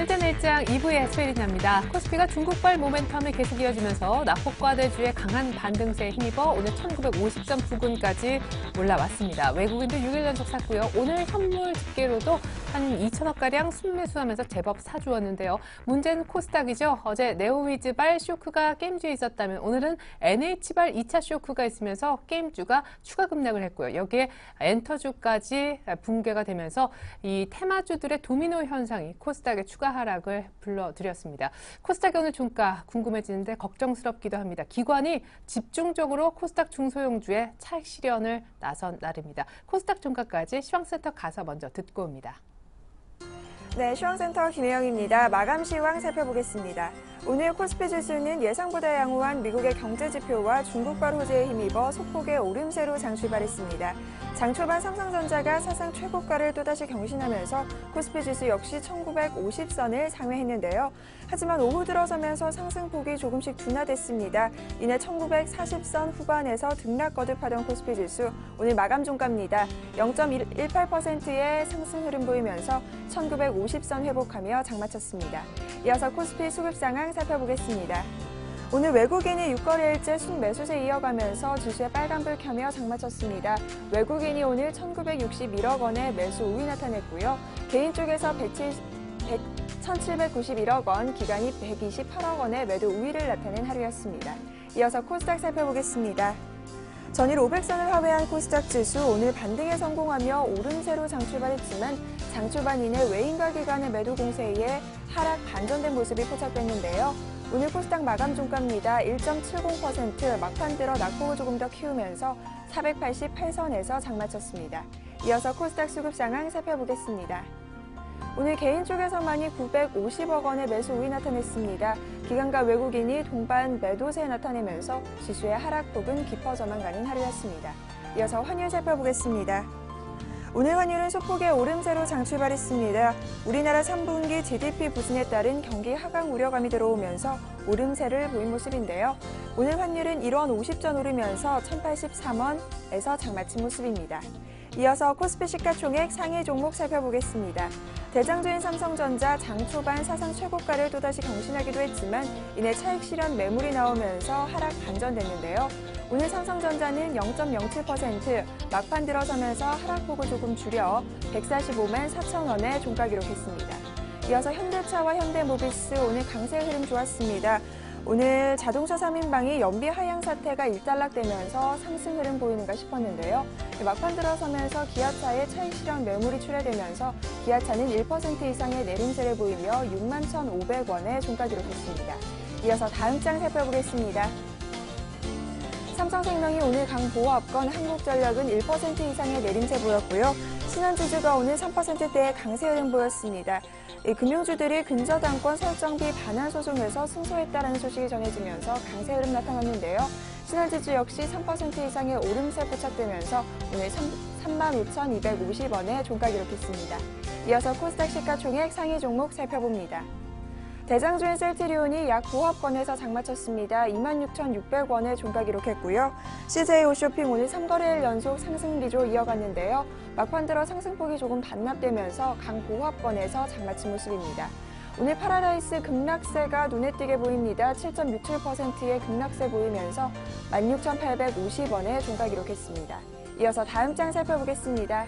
일장일장 2부의 수혜린입니다. 코스피가 중국발 모멘텀이 계속 이어지면서 낙폭과대주의 강한 반등세에 힘입어 오늘 1950선 부근까지 올라왔습니다. 외국인도 6일 연속 샀고요. 오늘 현물 집계로도 한 2천억가량 순매수하면서 제법 사주었는데요. 문제는 코스닥이죠. 어제 네오위즈발 쇼크가 게임주에 있었다면 오늘은 NH발 2차 쇼크가 있으면서 게임주가 추가 급락을 했고요. 여기에 엔터주까지 붕괴가 되면서 이 테마주들의 도미노 현상이 코스닥의 추가 하락을 불러들였습니다. 코스닥의 오늘 종가 궁금해지는데 걱정스럽기도 합니다. 기관이 집중적으로 코스닥 중소형주의 차익 실현을 나선 날입니다. 코스닥 종가까지 시황센터 가서 먼저 듣고 옵니다. 네, 시황센터 김혜영입니다. 마감 시황 살펴보겠습니다. 오늘 코스피 지수는 예상보다 양호한 미국의 경제지표와 중국발 호재에 힘입어 소폭의 오름세로 장출발했습니다. 장 초반 삼성전자가 사상 최고가를 또다시 경신하면서 코스피 지수 역시 1950선을 상회했는데요. 하지만 오후 들어서면서 상승폭이 조금씩 둔화됐습니다. 이내 1940선 후반에서 등락 거듭하던 코스피 지수 오늘 마감 종가입니다. 0.18%의 상승 흐름 보이면서 1950선 회복하며 장마쳤습니다. 이어서 코스피 수급 상황 살펴보겠습니다. 오늘 외국인이 6거래일째 순매수세 이어가면서 지수에 빨간불 켜며 장마쳤습니다. 외국인이 오늘 1961억 원의 매수 우위 나타냈고요. 개인 쪽에서 1791억 원, 기관이 128억 원의 매도 우위를 나타낸 하루였습니다. 이어서 코스닥 살펴보겠습니다. 전일 500선을 하회한 코스닥 지수 오늘 반등에 성공하며 오름세로 장출발했지만 장 초반 이내 외인과 기관의 매도 공세에 하락 반전된 모습이 포착됐는데요. 오늘 코스닥 마감 종가입니다. 1.70% 막판 들어 낙폭을 조금 더 키우면서 488선에서 장마쳤습니다. 이어서 코스닥 수급 상황 살펴보겠습니다. 오늘 개인 쪽에서만이 950억 원의 매수 우위 나타냈습니다. 기관과 외국인이 동반 매도세 나타내면서 지수의 하락폭은 깊어져만 가는 하루였습니다. 이어서 환율 살펴보겠습니다. 오늘 환율은 소폭의 오름세로 장출발했습니다. 우리나라 3분기 GDP 부진에 따른 경기 하강 우려감이 들어오면서 오름세를 보인 모습인데요. 오늘 환율은 1원 50전 오르면서 1083원에서 장마친 모습입니다. 이어서 코스피 시가총액 상위 종목 살펴보겠습니다. 대장주인 삼성전자 장 초반 사상 최고가를 또다시 경신하기도 했지만 이내 차익 실현 매물이 나오면서 하락 반전됐는데요. 오늘 삼성전자는 0.07% 막판 들어서면서 하락폭을 조금 줄여 145만 4천 원에 종가 기록했습니다. 이어서 현대차와 현대모비스 오늘 강세 흐름 좋았습니다. 오늘 자동차 3인방이 연비 하향 사태가 일단락되면서 상승 흐름 보이는가 싶었는데요. 막판 들어서면서 기아차의 차익 실현 매물이 출회되면서 기아차는 1% 이상의 내림세를 보이며 6만 1,500원에 종가 기록했습니다. 이어서 다음 장 살펴보겠습니다. 삼성생명이 오늘 강보합권, 한국전력은 1% 이상의 내림세 보였고요. 신한지주가 오늘 3%대의 강세 흐름 보였습니다. 금융주들이 근저당권 설정비 반환 소송에서 승소했다는 소식이 전해지면서 강세 흐름 나타났는데요. 신한지주 역시 3% 이상의 오름세 포착되면서 오늘 35,250원에 종가 기록했습니다. 이어서 코스닥 시가총액 상위 종목 살펴봅니다. 대장주인 셀트리온이 약 보합권에서 장마쳤습니다. 26,600원에 종가 기록했고요. CJ 홈쇼핑 오늘 3거래일 연속 상승 기조 이어갔는데요. 막판 들어 상승폭이 조금 반납되면서 강보합권에서 장마친 모습입니다. 오늘 파라다이스 급락세가 눈에 띄게 보입니다. 7.67%의 급락세 보이면서 16,850원에 종가 기록했습니다. 이어서 다음 장 살펴보겠습니다.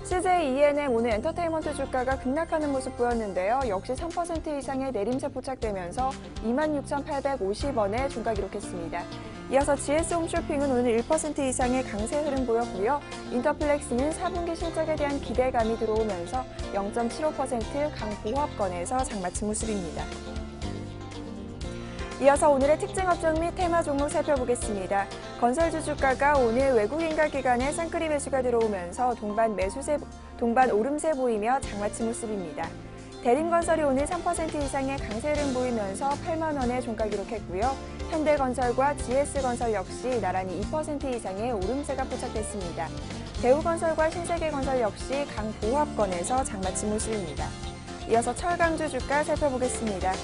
CJ ENM 오늘 엔터테인먼트 주가가 급락하는 모습 보였는데요. 역시 3% 이상의 내림세 포착되면서 26,850원에 종가 기록했습니다. 이어서 GS 홈쇼핑은 오늘 1% 이상의 강세 흐름 보였고요. 인터플렉스는 4분기 실적에 대한 기대감이 들어오면서 0.75% 강보합권에서 장마친 모습입니다. 이어서 오늘의 특징 업종 및 테마 종목 살펴보겠습니다. 건설주 주가가 오늘 외국인과 기관의 쌍끌이 매수가 들어오면서 동반 오름세 보이며 장마친 모습입니다. 대림건설이 오늘 3% 이상의 강세 흐름 보이면서 8만 원에 종가 기록했고요. 현대건설과 GS건설 역시 나란히 2% 이상의 오름세가 포착됐습니다. 대우건설과 신세계건설 역시 강보합권에서 장마친 모습입니다. 이어서 철강주 주가 살펴보겠습니다.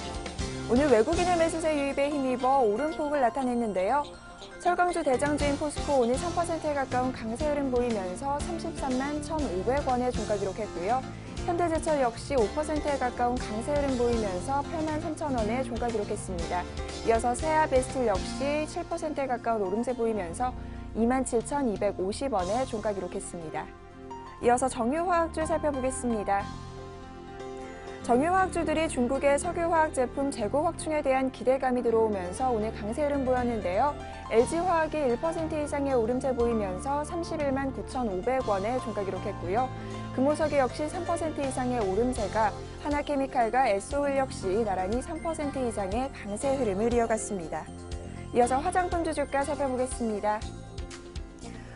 오늘 외국인의 매수세 유입에 힘입어 오름폭을 나타냈는데요. 철강주 대장주인 포스코 오늘 3%에 가까운 강세 흐름 보이면서 33만 1,500원에 종가 기록했고요. 현대제철 역시 5%에 가까운 강세 흐름 보이면서 83,000원에 종가 기록했습니다. 이어서 세아베스틸 역시 7%에 가까운 오름세 보이면서 27,250원에 종가 기록했습니다. 이어서 정유화학주 살펴보겠습니다. 정유화학주들이 중국의 석유화학 제품 재고 확충에 대한 기대감이 들어오면서 오늘 강세 흐름 보였는데요. LG화학이 1% 이상의 오름세 보이면서 31만 9,500원에 종가 기록했고요. 금호석유 역시 3% 이상의 오름세가, 하나케미칼과 에스올 역시 나란히 3% 이상의 강세 흐름을 이어갔습니다. 이어서 화장품주 주가 살펴보겠습니다.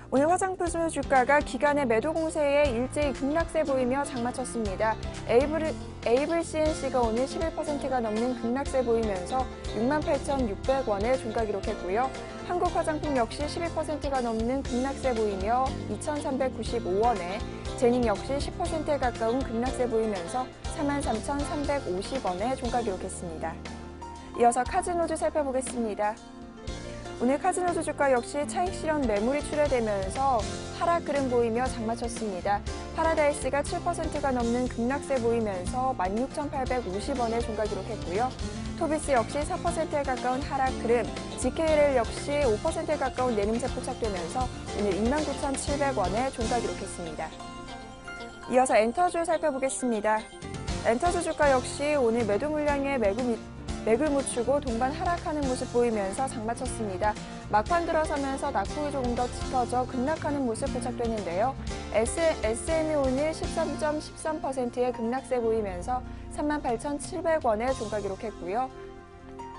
오늘 화장품 주가가 기간의 매도 공세에 일제히 급락세 보이며 장마쳤습니다. 에이블 CNC가 오늘 11%가 넘는 급락세 보이면서 68,600원에 종가 기록했고요. 한국화장품 역시 12%가 넘는 급락세 보이며 2,395원에, 제닝 역시 10%에 가까운 급락세 보이면서 43,350원에 종가 기록했습니다. 이어서 카즈노즈 살펴보겠습니다. 오늘 카즈노즈 주가 역시 차익 실현 매물이 출회되면서 하락 흐름 보이며 장마쳤습니다. 파라다이스가 7%가 넘는 급락세 보이면서 16,850원에 종가 기록했고요. 토비스 역시 4%에 가까운 하락 흐름, GKL 역시 5%에 가까운 내림세 포착되면서 오늘 29,700원에 종가 기록했습니다. 이어서 엔터주 살펴보겠습니다. 엔터주 주가 역시 오늘 매도 물량의 맥을 묻히고 동반 하락하는 모습 보이면서 장마쳤습니다. 막판 들어서면서 낙폭이 조금 더 짙어져 급락하는 모습 포착되는데요. SM이 오늘 13.13%의 급락세 보이면서 38,700원에 종가 기록했고요.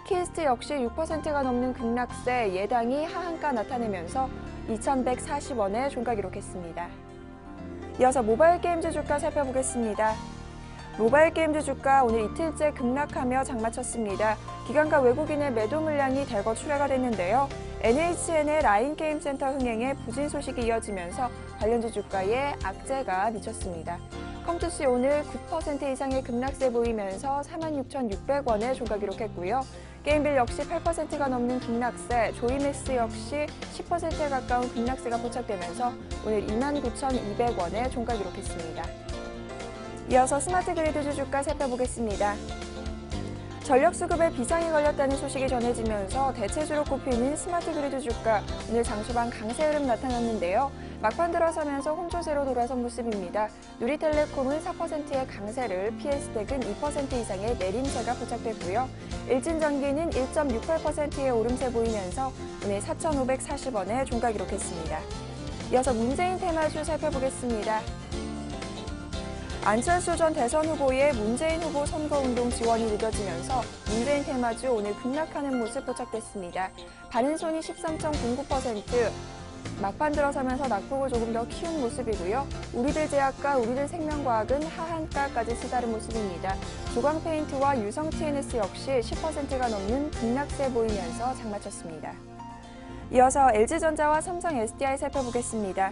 키스트 역시 6%가 넘는 급락세, 예당이 하한가 나타내면서 2,140원에 종가 기록했습니다. 이어서 모바일 게임즈 주가 살펴보겠습니다. 모바일 게임즈 주가 오늘 이틀째 급락하며 장마쳤습니다. 기관과 외국인의 매도 물량이 대거 출하가 됐는데요. NHN의 라인게임센터 흥행에 부진 소식이 이어지면서 관련주 주가에 악재가 미쳤습니다. 컴투스 오늘 9% 이상의 급락세 보이면서 46,600원에 종가 기록했고요. 게임빌 역시 8%가 넘는 급락세, 조이맥스 역시 10%에 가까운 급락세가 포착되면서 오늘 29,200원에 종가 기록했습니다. 이어서 스마트 그리드주 주가 살펴보겠습니다. 전력수급에 비상이 걸렸다는 소식이 전해지면서 대체주로 꼽히는 스마트 그리드 주가 오늘 장초반 강세 흐름 나타났는데요. 막판 들어서면서 혼조세로 돌아선 모습입니다. 누리텔레콤은 4%의 강세를, PS텍은 2% 이상의 내림세가 포착됐고요. 일진전기는 1.68%의 오름세 보이면서 오늘 4,540원에 종가 기록했습니다. 이어서 문재인 테마주 살펴보겠습니다. 안철수 전 대선 후보의 문재인 후보 선거운동 지원이 늦어지면서 문재인 테마주 오늘 급락하는 모습 포착됐습니다. 바른손이 13.09%, 막판 들어서면서 낙폭을 조금 더 키운 모습이고요. 우리들제약과 우리들생명과학은 하한가까지 쓰다른 모습입니다. 조광페인트와 유성 TNS 역시 10%가 넘는 급락세 보이면서 장마쳤습니다. 이어서 LG전자와 삼성 SDI 살펴보겠습니다.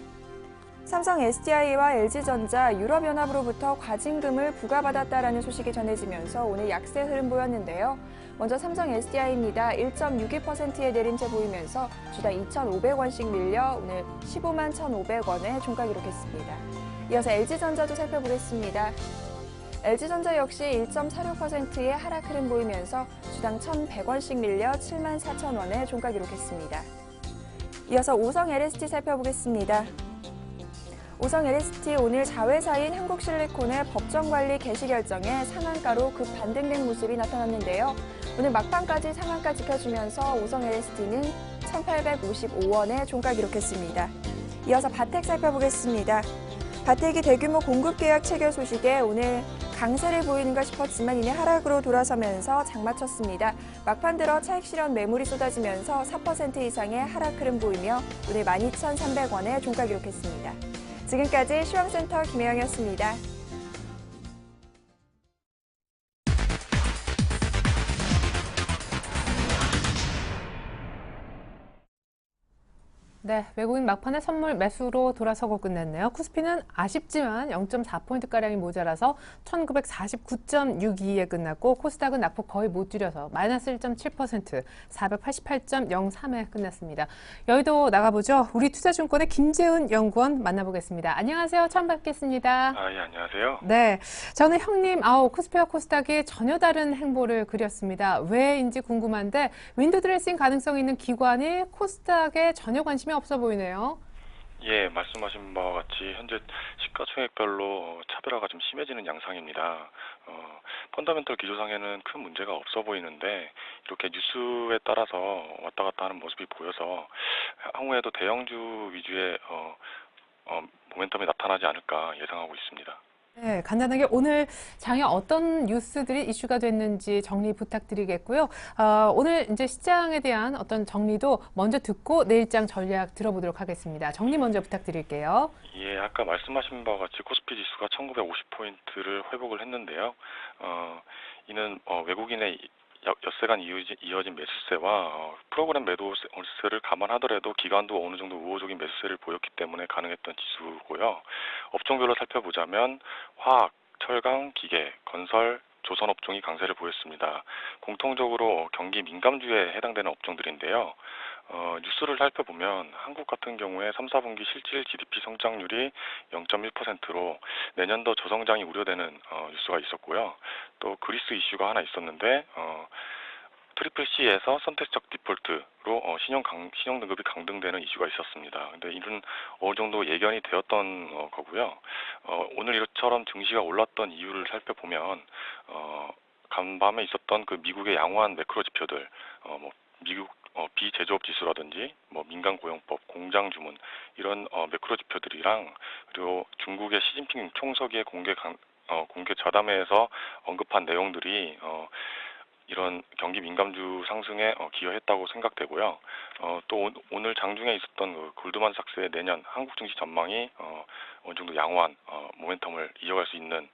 삼성 SDI와 LG전자, 유럽연합으로부터 과징금을 부과받았다라는 소식이 전해지면서 오늘 약세 흐름 보였는데요. 먼저 삼성 SDI입니다. 1.62%의 내림세 보이면서 주당 2,500원씩 밀려 오늘 15만 1,500원에 종가 기록했습니다. 이어서 LG전자도 살펴보겠습니다. LG전자 역시 1.46%의 하락 흐름 보이면서 주당 1,100원씩 밀려 7만 4,000원에 종가 기록했습니다. 이어서 오성 LST 살펴보겠습니다. 오성 LST 오늘 자회사인 한국실리콘의 법정관리 개시 결정에 상한가로 급 반등된 모습이 나타났는데요. 오늘 막판까지 상한가 지켜주면서 오성 LST는 1,855원에 종가 기록했습니다. 이어서 바텍 살펴보겠습니다. 바텍이 대규모 공급 계약 체결 소식에 오늘 강세를 보이는가 싶었지만 이내 하락으로 돌아서면서 장마쳤습니다. 막판 들어 차익 실현 매물이 쏟아지면서 4% 이상의 하락 흐름 보이며 오늘 12,300원에 종가 기록했습니다. 지금까지 시황센터 김혜영이었습니다. 네, 외국인 막판에 선물 매수로 돌아서고 끝냈네요. 코스피는 아쉽지만 0.4포인트가량이 모자라서 1949.62에 끝났고 코스닥은 낙폭 거의 못 줄여서 마이너스 1.7%, 488.03에 끝났습니다. 여의도 나가보죠. 우리 투자증권의 김재은 연구원 만나보겠습니다. 안녕하세요. 처음 뵙겠습니다. 예, 안녕하세요. 네, 저는 형님, 코스피와 코스닥이 전혀 다른 행보를 그렸습니다. 왜인지 궁금한데 윈도 드레싱 가능성이 있는 기관이 코스닥에 전혀 관심이 없어 보이네요. 예, 말씀하신 바와 같이 현재 시가총액별로 차별화가 좀 심해지는 양상입니다. 펀더멘털 기조상에는 큰 문제가 없어 보이는데 이렇게 뉴스에 따라서 왔다 갔다 하는 모습이 보여서 향후에도 대형주 위주의 모멘텀이 나타나지 않을까 예상하고 있습니다. 네, 간단하게 오늘 장에 어떤 뉴스들이 이슈가 됐는지 정리 부탁드리겠고요. 오늘 이제 시장에 대한 어떤 정리도 먼저 듣고 내일장 전략 들어보도록 하겠습니다. 정리 먼저 부탁드릴게요. 예, 아까 말씀하신 바와 같이 코스피 지수가 1950포인트를 회복을 했는데요. 이는 외국인의 엿새간 이어진 매수세와 프로그램 매도세를 감안하더라도 기관도 어느 정도 우호적인 매수세를 보였기 때문에 가능했던 지수고요. 업종별로 살펴보자면 화학, 철강, 기계, 건설, 조선 업종이 강세를 보였습니다. 공통적으로 경기 민감주에 해당되는 업종들인데요. 뉴스를 살펴보면 한국 같은 경우에 3, 4분기 실질 GDP 성장률이 0.1%로 내년도 저성장이 우려되는 뉴스가 있었고요. 또 그리스 이슈가 하나 있었는데 트리플 C에서 선택적 디폴트로 신용 등급이 강등되는 이슈가 있었습니다. 근데 이런 어느 정도 예견이 되었던 거고요. 오늘 이처럼 증시가 올랐던 이유를 살펴보면 간밤에 있었던 그 미국의 양호한 매크로 지표들, 미국 비제조업 지수라든지 민간 고용법, 공장 주문 이런 매크로 지표들이랑 그리고 중국의 시진핑 총서기의 공개 자담회에서 언급한 내용들이 이런 경기 민감주 상승에 기여했다고 생각되고요. 또 오늘 장중에 있었던 그 골드만삭스의 내년 한국 증시 전망이 어느 정도 양호한 모멘텀을 이어갈 수 있는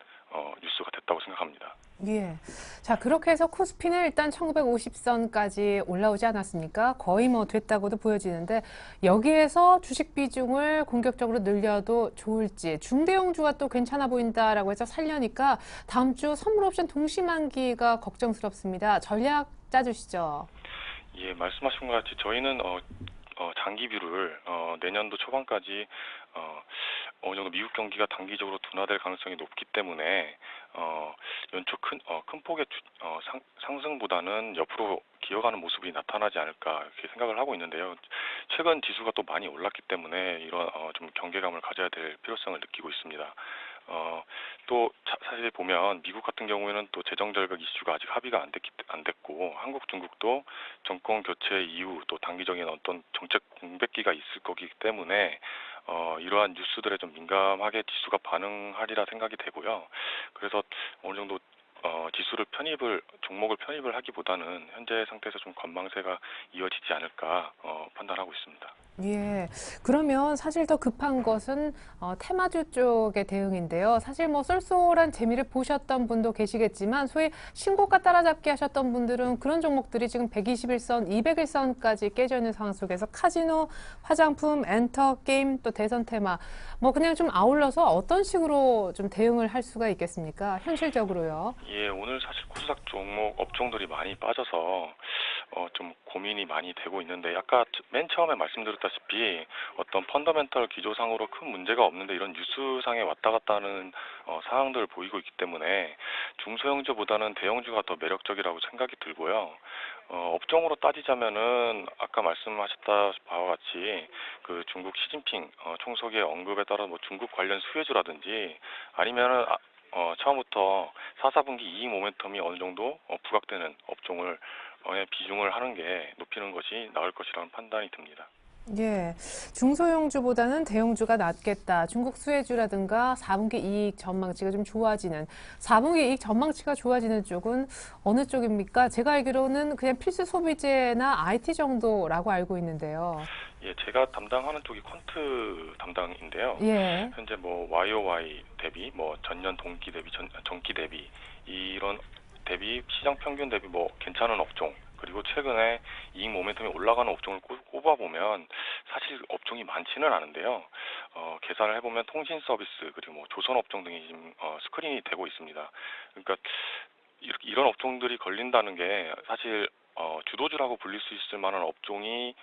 뉴스가 됐다고 생각합니다. 예. 자, 그렇게 해서 코스피는 일단 1950선까지 올라오지 않았습니까? 거의 됐다고도 보여지는데 여기에서 주식 비중을 공격적으로 늘려도 좋을지 중대형주가 또 괜찮아 보인다라고 해서 살려니까 다음 주 선물 옵션 동시만기가 걱정스럽습니다. 전략 짜주시죠. 예, 말씀하신 것 같이 저희는 장기뷰를 내년도 초반까지 어느 정도 미국 경기가 단기적으로 둔화될 가능성이 높기 때문에 연초 큰 폭의 상승보다는 옆으로 기어가는 모습이 나타나지 않을까 이렇게 생각을 하고 있는데요. 최근 지수가 또 많이 올랐기 때문에 이런 좀 경계감을 가져야 될 필요성을 느끼고 있습니다. 또 사실 보면 미국 같은 경우에는 또 재정 절벽 이슈가 아직 합의가 안 됐고 한국, 중국도 정권 교체 이후 또 단기적인 어떤 정책 공백기가 있을 거기 때문에 이러한 뉴스들에 좀 민감하게 지수가 반응하리라 생각이 되고요. 그래서 어느 정도 종목을 편입을 하기보다는 현재 상태에서 좀 관망세가 이어지지 않을까 판단하고 있습니다. 예. 그러면 사실 더 급한 것은 테마주 쪽의 대응인데요. 사실 쏠쏠한 재미를 보셨던 분도 계시겠지만 소위 신고가 따라잡기 하셨던 분들은 그런 종목들이 지금 121선, 201선까지 깨져 있는 상황 속에서 카지노, 화장품, 엔터, 게임, 또 대선 테마 그냥 좀 아울러서 어떤 식으로 좀 대응을 할 수가 있겠습니까? 현실적으로요. 예, 오늘 사실 코스닥 종목 업종들이 많이 빠져서 좀 고민이 많이 되고 있는데 아까 맨 처음에 말씀드렸다시피 어떤 펀더멘털 기조상으로 큰 문제가 없는데 이런 뉴스상에 왔다 갔다 하는 상황들을 보이고 있기 때문에 중소형주보다는 대형주가 더 매력적이라고 생각이 들고요. 업종으로 따지자면은 아까 말씀하셨다 바와 같이 그 중국 시진핑 총서기의 언급에 따라 중국 관련 수혜주라든지 아니면은 처음부터 4, 4분기 이익 모멘텀이 어느 정도 부각되는 업종을 비중을 하는 게 높이는 것이 나을 것이라는 판단이 듭니다. 예, 중소형주보다는 대형주가 낫겠다. 중국 수혜주라든가 4분기 이익 전망치가 좀 좋아지는 4분기 이익 전망치가 좋아지는 쪽은 어느 쪽입니까? 제가 알기로는 그냥 필수 소비재나 IT 정도라고 알고 있는데요. 예, 제가 담당하는 쪽이 퀀트 담당인데요. 예. 현재 YOY 대비, 전년 동기 대비, 전기 대비 이런 대비 시장 평균 대비 괜찮은 업종 그리고 최근에 이익 모멘텀이 올라가는 업종을 꼽아보면 사실 업종이 많지는 않은데요. 계산을 해보면 통신 서비스 그리고 뭐 조선 업종 등이 지금 스크린이 되고 있습니다. 그러니까 이런 업종들이 걸린다는 게 사실 주도주라고 불릴 수 있을 만한 업종이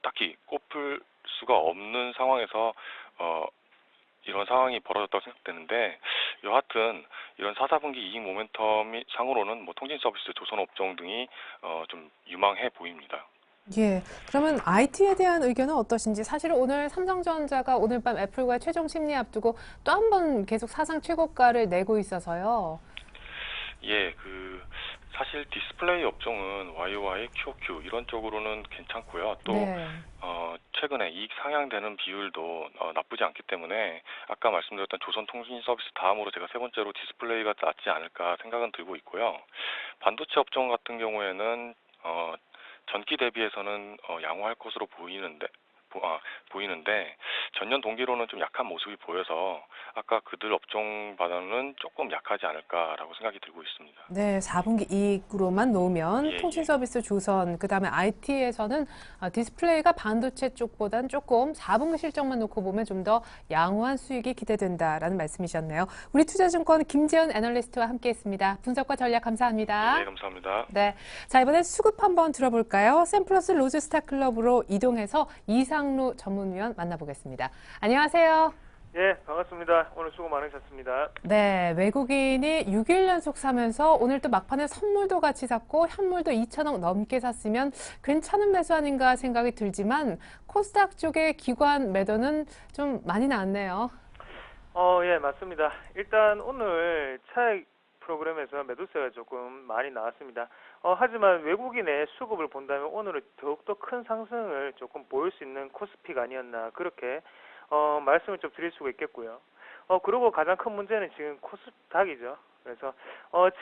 딱히 꼽을 수가 없는 상황에서 이런 상황이 벌어졌다고 생각되는데 여하튼 이런 4, 4분기 이익 모멘텀이 상으로는 뭐 통신 서비스, 조선 업종 등이 좀 유망해 보입니다. 예. 그러면 IT에 대한 의견은 어떠신지? 사실 오늘 삼성전자가 오늘 밤 애플과의 최종 심리 앞두고 또 한 번 계속 사상 최고가를 내고 있어서요. 예, 사실 디스플레이 업종은 YOY, QOQ 이런 쪽으로는 괜찮고요. 또 네. 최근에 이익 상향되는 비율도 나쁘지 않기 때문에 아까 말씀드렸던 조선통신 서비스 다음으로 제가 세 번째로 디스플레이가 낫지 않을까 생각은 들고 있고요. 반도체 업종 같은 경우에는 전기 대비해서는 양호할 것으로 보이는데 전년 동기로는 좀 약한 모습이 보여서 아까 그들 업종보다는 조금 약하지 않을까라고 생각이 들고 있습니다. 네, 4분기 이익으로만 놓으면 예, 통신 예. 서비스 조선, 그다음에 IT에서는 디스플레이가 반도체 쪽보단 조금 4분기 실적만 놓고 보면 좀 더 양호한 수익이 기대된다라는 말씀이셨네요. 우리 투자증권 김재현 애널리스트와 함께했습니다. 분석과 전략 감사합니다. 네, 감사합니다. 네, 자 이번엔 수급 한번 들어볼까요? 샘플러스 로즈스타 클럽으로 이동해서 이상루 전문위원 만나보겠습니다. 안녕하세요. 예, 반갑습니다. 오늘 수고 많으셨습니다. 네, 외국인이 6일 연속 사면서 오늘 또 막판에 선물도 같이 샀고 현물도 2천억 넘게 샀으면 괜찮은 매수 아닌가 생각이 들지만 코스닥 쪽의 기관 매도는 좀 많이 나왔네요. 예, 맞습니다. 일단 오늘 차익 프로그램에서 매도세가 조금 많이 나왔습니다. 하지만 외국인의 수급을 본다면 오늘은 더욱더 큰 상승을 조금 보일 수 있는 코스피가 아니었나 그렇게 말씀을 좀 드릴 수가 있겠고요. 그리고 가장 큰 문제는 지금 코스닥이죠. 그래서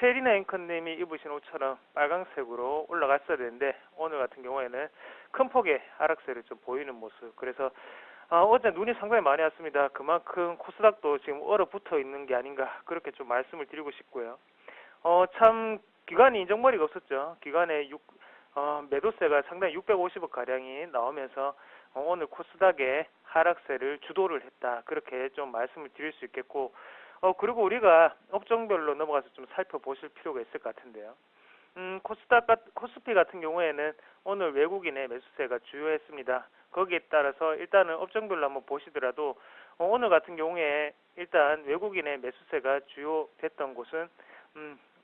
체리나 앵커님이 입으신 옷처럼 빨강색으로 올라갔어야 되는데 오늘 같은 경우에는 큰 폭의 하락세를 좀 보이는 모습. 그래서 어제 눈이 상당히 많이 왔습니다. 그만큼 코스닥도 지금 얼어붙어 있는 게 아닌가 그렇게 좀 말씀을 드리고 싶고요. 참 기관이 인정머리가 없었죠. 기관의 매도세가 상당히 650억 가량이 나오면서 오늘 코스닥의 하락세를 주도를 했다. 그렇게 좀 말씀을 드릴 수 있겠고, 그리고 우리가 업종별로 넘어가서 좀 살펴보실 필요가 있을 것 같은데요. 코스피 같은 경우에는 오늘 외국인의 매수세가 주요했습니다. 거기에 따라서 일단은 업종별로 한번 보시더라도 오늘 같은 경우에 일단 외국인의 매수세가 주요됐던 곳은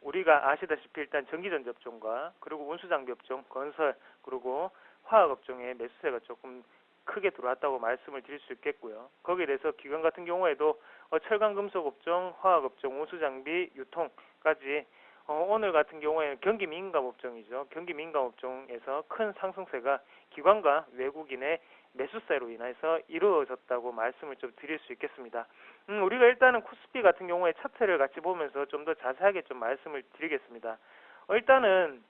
우리가 아시다시피 일단 전기전지 업종과 그리고 운수장비 업종, 건설 그리고 화학 업종의 매수세가 조금 크게 들어왔다고 말씀을 드릴 수 있겠고요. 거기에 대해서 기관 같은 경우에도 철강 금속 업종, 화학 업종, 운수장비, 유통까지 오늘 같은 경우에는 경기 민감 업종이죠. 경기 민감 업종에서 큰 상승세가 기관과 외국인의 매수세로 인해서 이루어졌다고 말씀을 좀 드릴 수 있겠습니다. 우리가 일단은 코스피 같은 경우에 차트를 같이 보면서 좀 더 자세하게 좀 말씀을 드리겠습니다. 일단은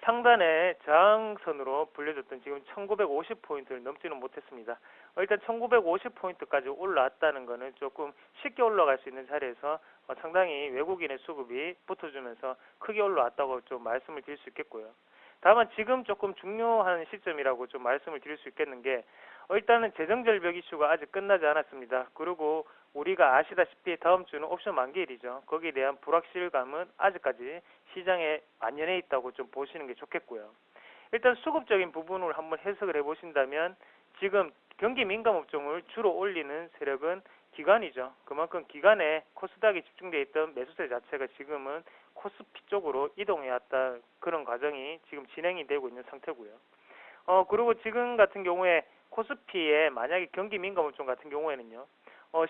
상단의 저항선으로 불려졌던 지금 1950포인트를 넘지는 못했습니다. 일단 1950포인트까지 올라왔다는 것은 조금 쉽게 올라갈 수 있는 자리에서 상당히 외국인의 수급이 붙어주면서 크게 올라왔다고 좀 말씀을 드릴 수 있겠고요. 다만 지금 조금 중요한 시점이라고 좀 말씀을 드릴 수 있겠는 게 일단은 재정절벽 이슈가 아직 끝나지 않았습니다. 그리고 우리가 아시다시피 다음 주는 옵션 만기일이죠. 거기에 대한 불확실감은 아직까지 시장에 만연해 있다고 좀 보시는 게 좋겠고요. 일단 수급적인 부분을 한번 해석을 해보신다면 지금 경기 민감 업종을 주로 올리는 세력은 기관이죠. 그만큼 기관에 코스닥이 집중되어 있던 매수세 자체가 지금은 코스피 쪽으로 이동해왔다 그런 과정이 지금 진행이 되고 있는 상태고요. 그리고 지금 같은 경우에 코스피에 만약에 경기 민감 업종 같은 경우에는요.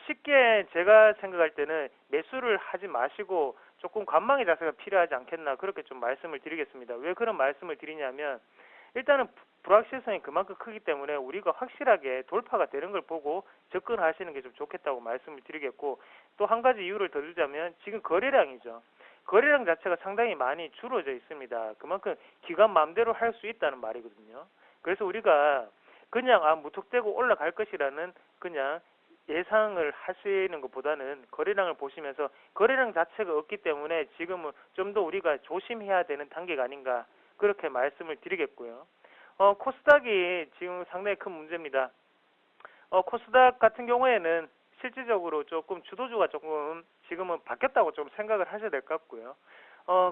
쉽게 제가 생각할 때는 매수를 하지 마시고 조금 관망의 자세가 필요하지 않겠나 그렇게 좀 말씀을 드리겠습니다. 왜 그런 말씀을 드리냐면 일단은 불확실성이 그만큼 크기 때문에 우리가 확실하게 돌파가 되는 걸 보고 접근하시는 게 좀 좋겠다고 말씀을 드리겠고 또 한 가지 이유를 더 주자면 지금 거래량이죠. 거래량 자체가 상당히 많이 줄어져 있습니다. 그만큼 기관 마음대로 할 수 있다는 말이거든요. 그래서 우리가 그냥 무턱대고 올라갈 것이라는 그냥 예상을 하시는 것보다는 거래량을 보시면서 거래량 자체가 없기 때문에 지금은 좀 더 우리가 조심해야 되는 단계가 아닌가 그렇게 말씀을 드리겠고요. 코스닥이 지금 상당히 큰 문제입니다. 코스닥 같은 경우에는 실질적으로 조금 주도주가 조금 지금은 바뀌었다고 좀 생각을 하셔야 될 것 같고요.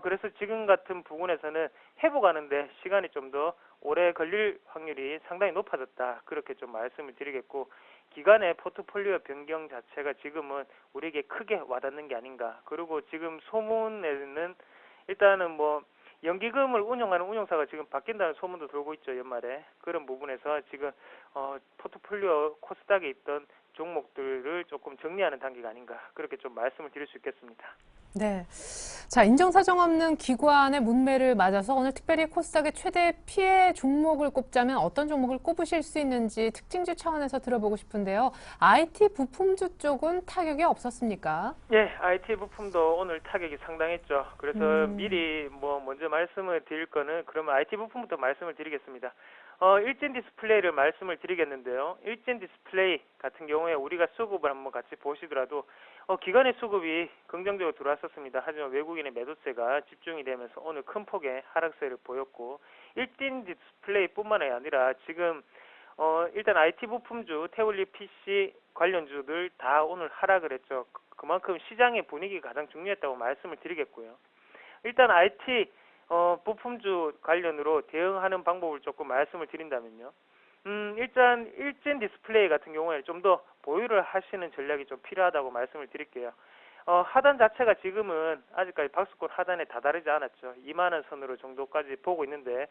그래서 지금 같은 부분에서는 회복하는데 시간이 좀 더 오래 걸릴 확률이 상당히 높아졌다. 그렇게 좀 말씀을 드리겠고, 기간의 포트폴리오 변경 자체가 지금은 우리에게 크게 와닿는 게 아닌가. 그리고 지금 소문에는 일단은 뭐 연기금을 운영하는 운용사가 지금 바뀐다는 소문도 돌고 있죠, 연말에. 그런 부분에서 지금 포트폴리오 코스닥에 있던 종목들을 조금 정리하는 단계가 아닌가. 그렇게 좀 말씀을 드릴 수 있겠습니다. 네. 자, 인정사정 없는 기관의 문매를 맞아서 오늘 특별히 코스닥의 최대 피해 종목을 꼽자면 어떤 종목을 꼽으실 수 있는지 특징주 차원에서 들어보고 싶은데요. IT 부품주 쪽은 타격이 없었습니까? 예, IT 부품도 오늘 타격이 상당했죠. 그래서 미리 먼저 말씀을 드릴 거는 그러면 IT 부품부터 말씀을 드리겠습니다. 일진 디스플레이를 말씀을 드리겠는데요. 일진 디스플레이 같은 경우에 우리가 수급을 한번 같이 보시더라도 기관의 수급이 긍정적으로 들어왔었습니다. 하지만 외국인의 매도세가 집중이 되면서 오늘 큰 폭의 하락세를 보였고, 일진 디스플레이뿐만 아니라 지금 일단 IT 부품주, 태블릿 PC 관련주들 다 오늘 하락을 했죠. 그만큼 시장의 분위기가 가장 중요했다고 말씀을 드리겠고요. 일단 IT 부품주 관련으로 대응하는 방법을 조금 말씀을 드린다면요. 일단 일진 디스플레이 같은 경우에 좀 더 보유를 하시는 전략이 좀 필요하다고 말씀을 드릴게요. 하단 자체가 지금은 아직까지 박스권 하단에 다다르지 않았죠. 2만 원 선으로 정도까지 보고 있는데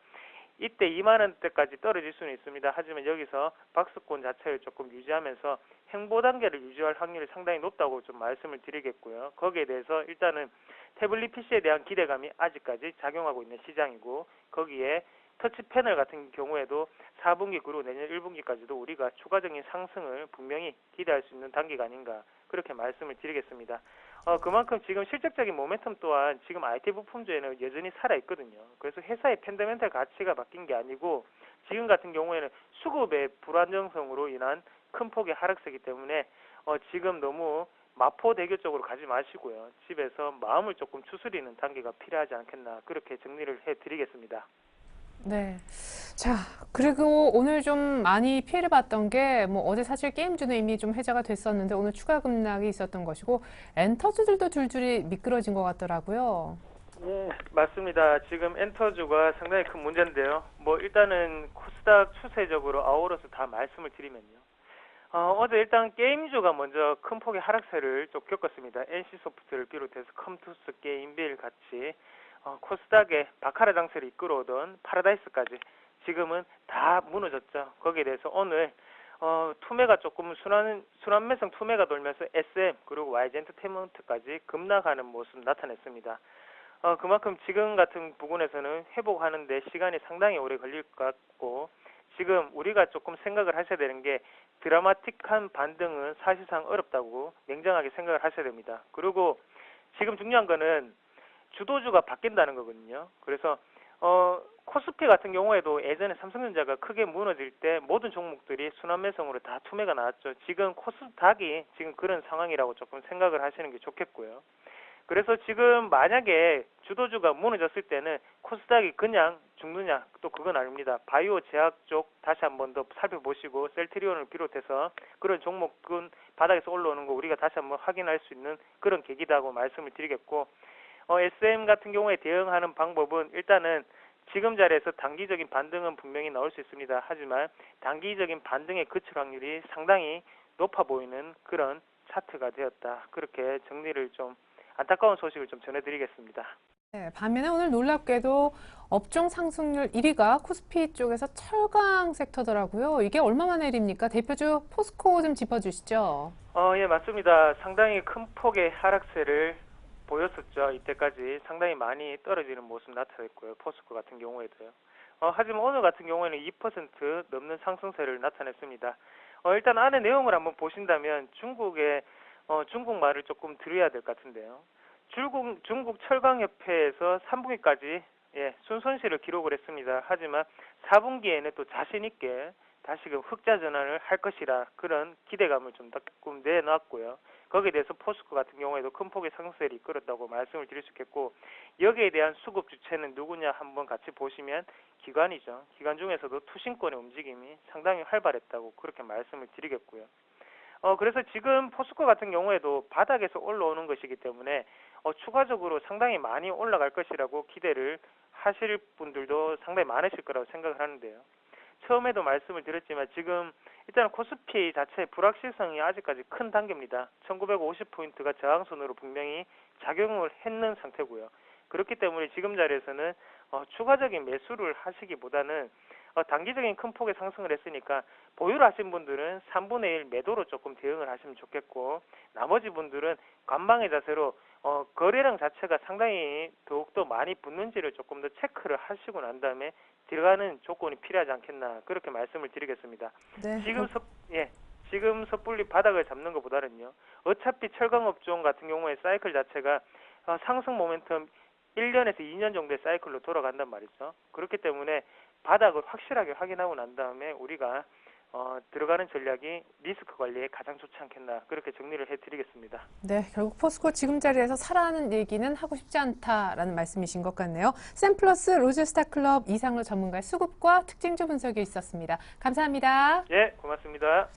이때 2만 원대까지 떨어질 수는 있습니다. 하지만 여기서 박스권 자체를 조금 유지하면서 횡보 단계를 유지할 확률이 상당히 높다고 좀 말씀을 드리겠고요. 거기에 대해서 일단은 태블릿 PC에 대한 기대감이 아직까지 작용하고 있는 시장이고, 거기에 터치 패널 같은 경우에도 4분기 그리고 내년 1분기까지도 우리가 추가적인 상승을 분명히 기대할 수 있는 단계가 아닌가, 그렇게 말씀을 드리겠습니다. 그만큼 지금 실적적인 모멘텀 또한 지금 IT 부품주에는 여전히 살아있거든요. 그래서 회사의 펀더멘탈 가치가 바뀐 게 아니고 지금 같은 경우에는 수급의 불안정성으로 인한 큰 폭의 하락세이기 때문에 지금 너무 마포대교 쪽으로 가지 마시고요. 집에서 마음을 조금 추스리는 단계가 필요하지 않겠나, 그렇게 정리를 해드리겠습니다. 네. 자, 그리고 오늘 좀 많이 피해를 봤던 게, 어제 사실 게임주는 이미 좀 해제가 됐었는데, 오늘 추가 급락이 있었던 것이고, 엔터주들도 줄줄이 미끄러진 것 같더라고요. 네, 맞습니다. 지금 엔터주가 상당히 큰 문제인데요. 일단은 코스닥 추세적으로 아우러서 다 말씀을 드리면요. 어제 일단 게임주가 먼저 큰 폭의 하락세를 좀 겪었습니다. NC소프트를 비롯해서 컴투스, 게임빌 같이 코스닥의 바카라 장세를 이끌어오던 파라다이스까지 지금은 다 무너졌죠. 거기에 대해서 오늘 투매가 조금 순환매성 투매가 돌면서 SM 그리고 YG 엔터테인먼트까지 급락하는 모습 나타냈습니다. 그만큼 지금 같은 부분에서는 회복하는데 시간이 상당히 오래 걸릴 것 같고, 지금 우리가 조금 생각을 하셔야 되는 게 드라마틱한 반등은 사실상 어렵다고 냉정하게 생각을 하셔야 됩니다. 그리고 지금 중요한 거는 주도주가 바뀐다는 거거든요. 그래서 코스피 같은 경우에도 예전에 삼성전자가 크게 무너질 때 모든 종목들이 순환매성으로 다 투매가 나왔죠. 지금 코스닥이 지금 그런 상황이라고 조금 생각을 하시는 게 좋겠고요. 그래서 지금 만약에 주도주가 무너졌을 때는 코스닥이 그냥 죽느냐, 또 그건 아닙니다. 바이오 제약 쪽 다시 한 번 더 살펴보시고, 셀트리온을 비롯해서 그런 종목은 바닥에서 올라오는 거 우리가 다시 한번 확인할 수 있는 그런 계기다고 말씀을 드리겠고, SM 같은 경우에 대응하는 방법은 일단은 지금 자리에서 단기적인 반등은 분명히 나올 수 있습니다. 하지만 단기적인 반등의 그칠 확률이 상당히 높아 보이는 그런 차트가 되었다. 그렇게 정리를 좀, 안타까운 소식을 좀 전해드리겠습니다. 네, 반면에 오늘 놀랍게도 업종 상승률 1위가 코스피 쪽에서 철강 섹터더라고요. 이게 얼마만의 일입니까? 대표주 포스코 좀 짚어주시죠. 예, 맞습니다. 상당히 큰 폭의 하락세를 보였었죠. 이때까지 상당히 많이 떨어지는 모습 나타냈고요. 포스코 같은 경우에도요. 하지만 오늘 같은 경우에는 2% 넘는 상승세를 나타냈습니다. 일단 안에 내용을 한번 보신다면 중국말을 조금 들어야 될 것 같은데요. 중국 철강협회에서 3분기까지 순손실을 기록을 했습니다. 하지만 4분기에는 또 자신 있게 다시금 흑자 전환을 할 것이라 그런 기대감을 좀 내놨고요. 거기에 대해서 포스코 같은 경우에도 큰 폭의 상승세를 이끌었다고 말씀을 드릴 수 있겠고, 여기에 대한 수급 주체는 누구냐 한번 같이 보시면 기관이죠. 기관 중에서도 투신권의 움직임이 상당히 활발했다고 그렇게 말씀을 드리겠고요. 그래서 지금 포스코 같은 경우에도 바닥에서 올라오는 것이기 때문에 추가적으로 상당히 많이 올라갈 것이라고 기대를 하실 분들도 상당히 많으실 거라고 생각을 하는데요. 처음에도 말씀을 드렸지만 지금 일단 코스피 자체의 불확실성이 아직까지 큰 단계입니다. 1950포인트가 저항선으로 분명히 작용을 했는 상태고요. 그렇기 때문에 지금 자리에서는 추가적인 매수를 하시기보다는 단기적인 큰 폭의 상승을 했으니까 보유를 하신 분들은 3분의 1 매도로 조금 대응을 하시면 좋겠고, 나머지 분들은 관망의 자세로 거래량 자체가 상당히 더욱더 많이 붙는지를 조금 더 체크를 하시고 난 다음에 들어가는 조건이 필요하지 않겠나 그렇게 말씀을 드리겠습니다. 네. 지금 섣불리 바닥을 잡는 것보다는요. 어차피 철강업종 같은 경우에 사이클 자체가 상승 모멘텀 1년에서 2년 정도의 사이클로 돌아간단 말이죠. 그렇기 때문에 바닥을 확실하게 확인하고 난 다음에 우리가 들어가는 전략이 리스크 관리에 가장 좋지 않겠나 그렇게 정리를 해드리겠습니다. 네, 결국 포스코 지금 자리에서 사라는 얘기는 하고 싶지 않다라는 말씀이신 것 같네요. 샘플러스 로즈스타클럽 이상로 전문가의 수급과 특징주 분석이 있었습니다. 감사합니다. 예, 고맙습니다.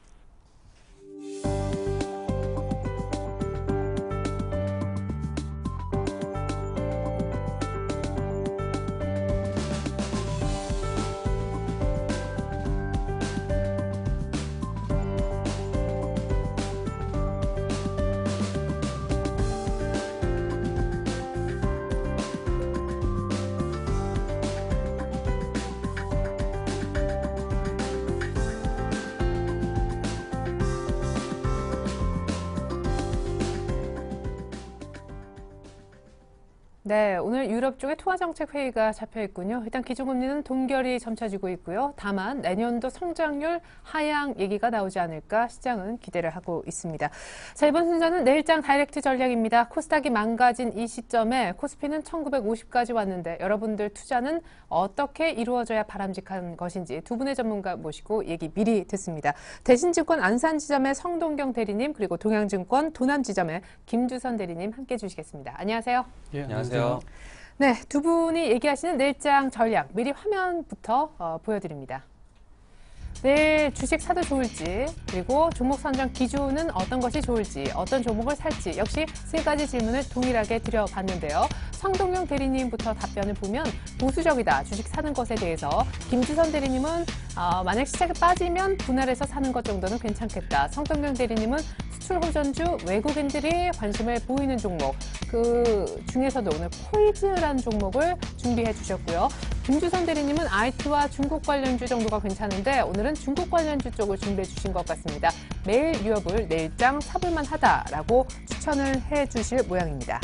네, 오늘 유럽 쪽에 통화정책 회의가 잡혀 있군요. 일단 기준금리는 동결이 점쳐지고 있고요. 다만 내년도 성장률 하향 얘기가 나오지 않을까 시장은 기대를 하고 있습니다. 자, 이번 순서는 내일장 다이렉트 전략입니다. 코스닥이 망가진 이 시점에 코스피는 1950까지 왔는데 여러분들 투자는 어떻게 이루어져야 바람직한 것인지 두 분의 전문가 모시고 얘기 미리 듣습니다. 대신증권 안산지점의 성동경 대리님, 그리고 동양증권 도남지점의 김주선 대리님 함께해 주시겠습니다. 안녕하세요. 예, 안녕하세요. 네, 두 분이 얘기하시는 내일장 전략 미리 화면부터 보여드립니다. 내일 주식 사도 좋을지, 그리고 종목 선정 기준은 어떤 것이 좋을지, 어떤 종목을 살지, 역시 세 가지 질문을 동일하게 드려봤는데요. 성동영 대리님부터 답변을 보면 보수적이다, 주식 사는 것에 대해서. 김주선 대리님은 만약 시장에 빠지면 분할해서 사는 것 정도는 괜찮겠다. 성동영 대리님은 수출 호전주, 외국인들이 관심을 보이는 종목, 그 중에서도 오늘 코이즈라는 종목을 준비해 주셨고요. 김주선 대리님은 IT와 중국 관련주 정도가 괜찮은데 오늘은 중국 관련주 쪽을 준비해 주신 것 같습니다. 매일 유업을 내일장 사볼만 하다라고 추천을 해 주실 모양입니다.